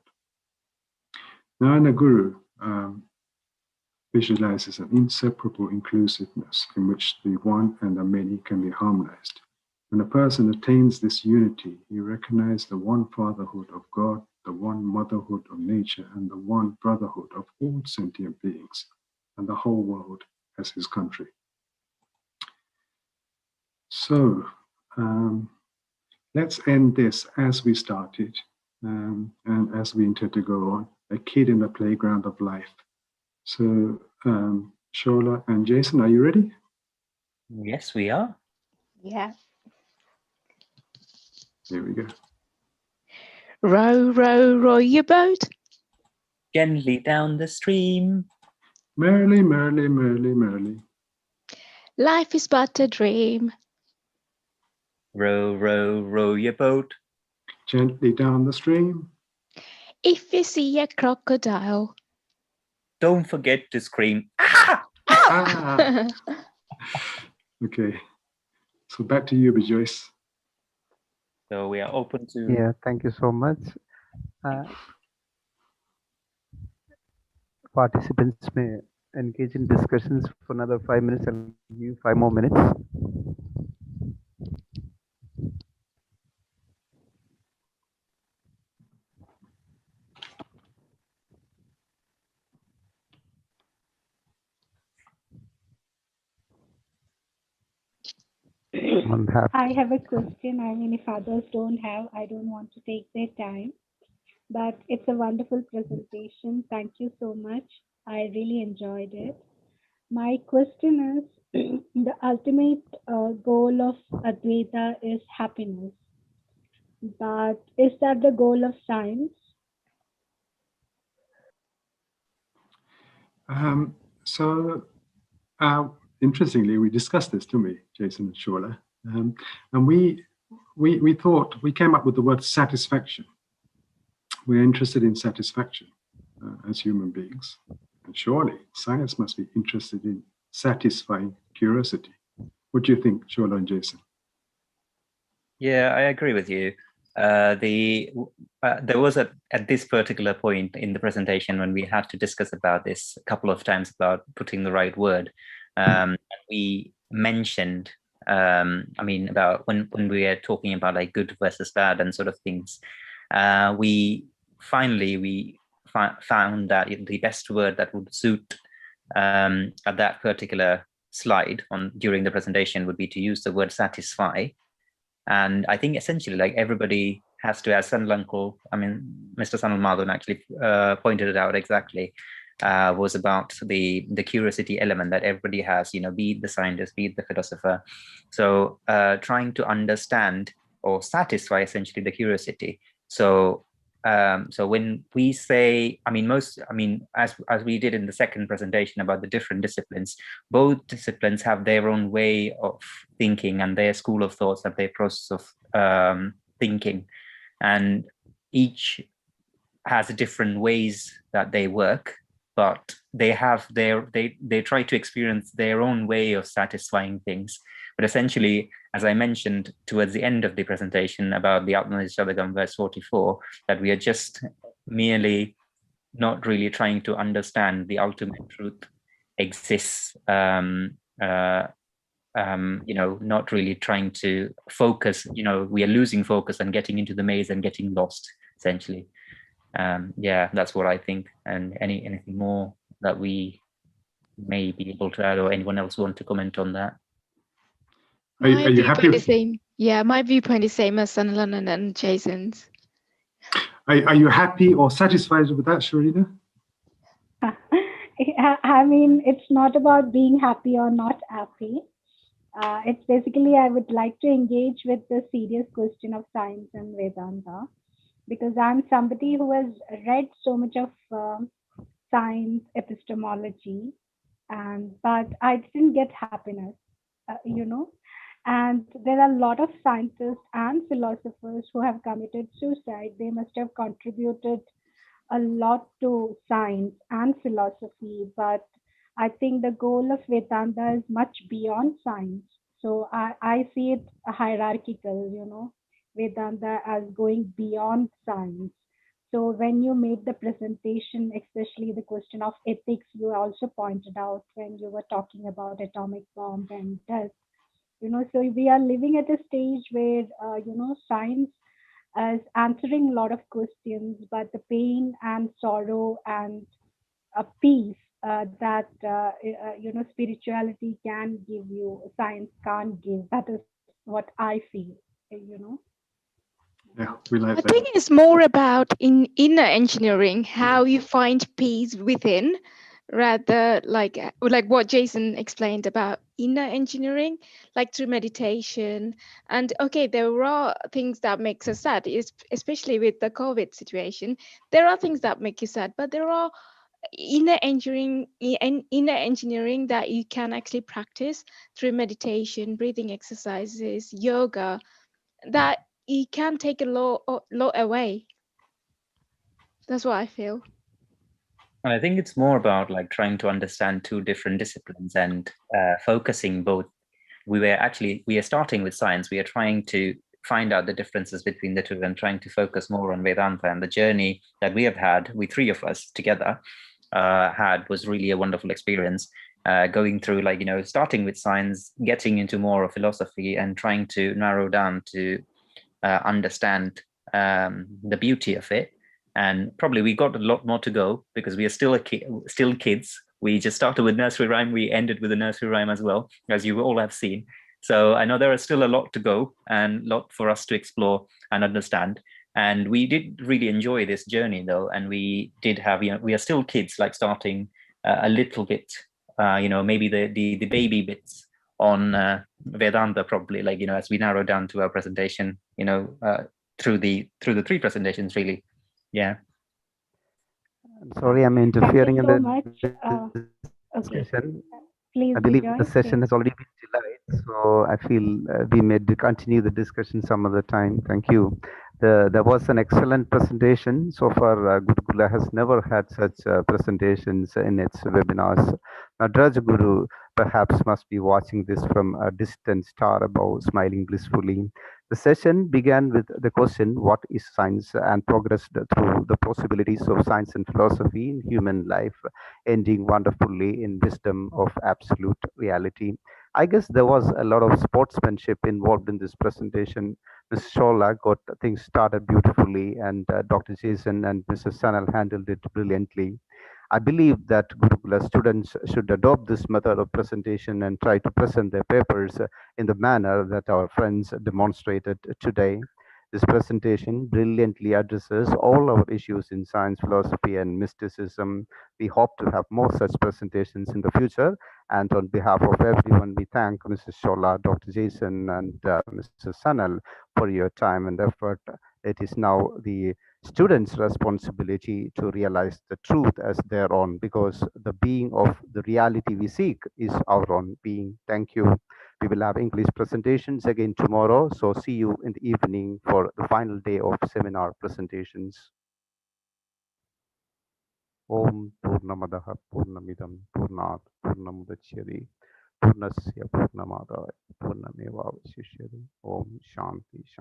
Narayana Guru visualizes an inseparable inclusiveness in which the one and the many can be harmonized. When a person attains this unity, he recognizes the one fatherhood of God, the one motherhood of nature, and the one brotherhood of all sentient beings, and the whole world as his country. So let's end this as we started, and as we intend to go on, a kid in the playground of life. So Shola and Jason, are you ready? Yes, we are. Yeah. Here we go. Row, row, row your boat. Gently down the stream. Merrily, merrily, merrily, merrily. Life is but a dream. Row, row, row your boat. Gently down the stream. If you see a crocodile. Don't forget to scream, ah! Ah! Okay. So back to you, Joyce. So we are open to... Yeah, thank you so much. Participants may engage in discussions for another 5 minutes and give you 5 more minutes. I have a question. I mean, if others don't have, I don't want to take their time. But it's a wonderful presentation. Thank you so much. I really enjoyed it. My question is, the ultimate goal of Advaita is happiness. But is that the goal of science? Interestingly, we discussed this, didn't we, Jason and Shola? And we thought, we came up with the word satisfaction. We're interested in satisfaction as human beings. And surely science must be interested in satisfying curiosity. What do you think, Shola and Jason? Yeah, I agree with you. There was at this particular point in the presentation when we had to discuss about this a couple of times about putting the right word. We mentioned, I mean, about when we are talking about like good versus bad and sort of things, we finally found that the best word that would suit at that particular slide during the presentation would be to use the word satisfy. And I think essentially, like everybody has to, as Mr. Sanal Madhavan actually pointed it out exactly, was about the curiosity element that everybody has, be it the scientist, be it the philosopher. So trying to understand or satisfy essentially the curiosity. So so when we say, as we did in the second presentation about the different disciplines, both disciplines have their own way of thinking and their school of thoughts and their process of thinking, and each has different ways that they work, but they have they try to experience their own way of satisfying things. But essentially, as I mentioned towards the end of the presentation about the Atmanishadagam verse 44, that we are just merely not really trying to understand the ultimate truth exists, not really trying to focus, we are losing focus and getting into the maze and getting lost, essentially. That's what I think. And anything more that we may be able to add, or anyone else want to comment on that? Are you happy? The same. Yeah, my viewpoint is same as Sanalana and Jason's. Are you happy or satisfied with that, Sharina? I mean, it's not about being happy or not happy. It's basically, I would like to engage with the serious question of science and Vedanta, because I'm somebody who has read so much of science, epistemology, but I didn't get happiness, And there are a lot of scientists and philosophers who have committed suicide. They must have contributed a lot to science and philosophy, but I think the goal of Vedanta is much beyond science. So I see it hierarchical, Vedanta as going beyond science. So when you made the presentation, especially the question of ethics, you also pointed out when you were talking about atomic bomb and death. So we are living at a stage where, science is answering a lot of questions, but the pain and sorrow and peace that, spirituality can give you, science can't give. That is what I feel, Yeah, we like that. I think it's more about in inner engineering, how you find peace within, rather like what Jason explained about inner engineering, like through meditation. And okay, there are things that makes us sad, especially with the COVID situation. There are things that make you sad, but there are inner engineering that you can actually practice through meditation, breathing exercises, yoga, that you can take a lot away. That's what I feel. I think it's more about like trying to understand two different disciplines and focusing both. We are starting with science. We are trying to find out the differences between the two and trying to focus more on Vedanta. And the journey that we have had, we three of us together was really a wonderful experience. Going through starting with science, getting into more of philosophy and trying to narrow down to understand the beauty of it. And probably we got a lot more to go because we are still kids. We just started with nursery rhyme. We ended with a nursery rhyme as well, as you all have seen. So I know there is still a lot to go and a lot for us to explore and understand. And we did really enjoy this journey though. And we did have, we are still kids, like starting a little bit, maybe the baby bits on Vedanta, probably as we narrow down to our presentation, through the three presentations, really. Yeah. I'm sorry, I'm interfering in the discussion. I believe the session has already been delayed, so I feel we may continue the discussion some other time. Thank you. There was an excellent presentation. So far, Gurukula has never had such presentations in its webinars. Nadraj Guru perhaps must be watching this from a distant star above, smiling blissfully. The session began with the question, what is science? And progressed through the possibilities of science and philosophy in human life, ending wonderfully in wisdom of absolute reality. I guess there was a lot of sportsmanship involved in this presentation. Ms. Shola got things started beautifully, and Dr. Jason and Mrs. Sanal handled it brilliantly. I believe that Gurukula students should adopt this method of presentation and try to present their papers in the manner that our friends demonstrated today. This presentation brilliantly addresses all our issues in science, philosophy, and mysticism. We hope to have more such presentations in the future. And on behalf of everyone, we thank Mrs. Shola, Dr. Jason, and Mrs. Sanal for your time and effort. It is now the students' responsibility to realize the truth as their own, because the being of the reality we seek is our own being. Thank you. We will have English presentations again tomorrow. So see you in the evening for the final day of seminar presentations. Om Purnamadaha Purnamidam Purnat Purnamudachyari Purnasya Purnamadaya Purnameva Vashishyari. Om Shanti Shanti.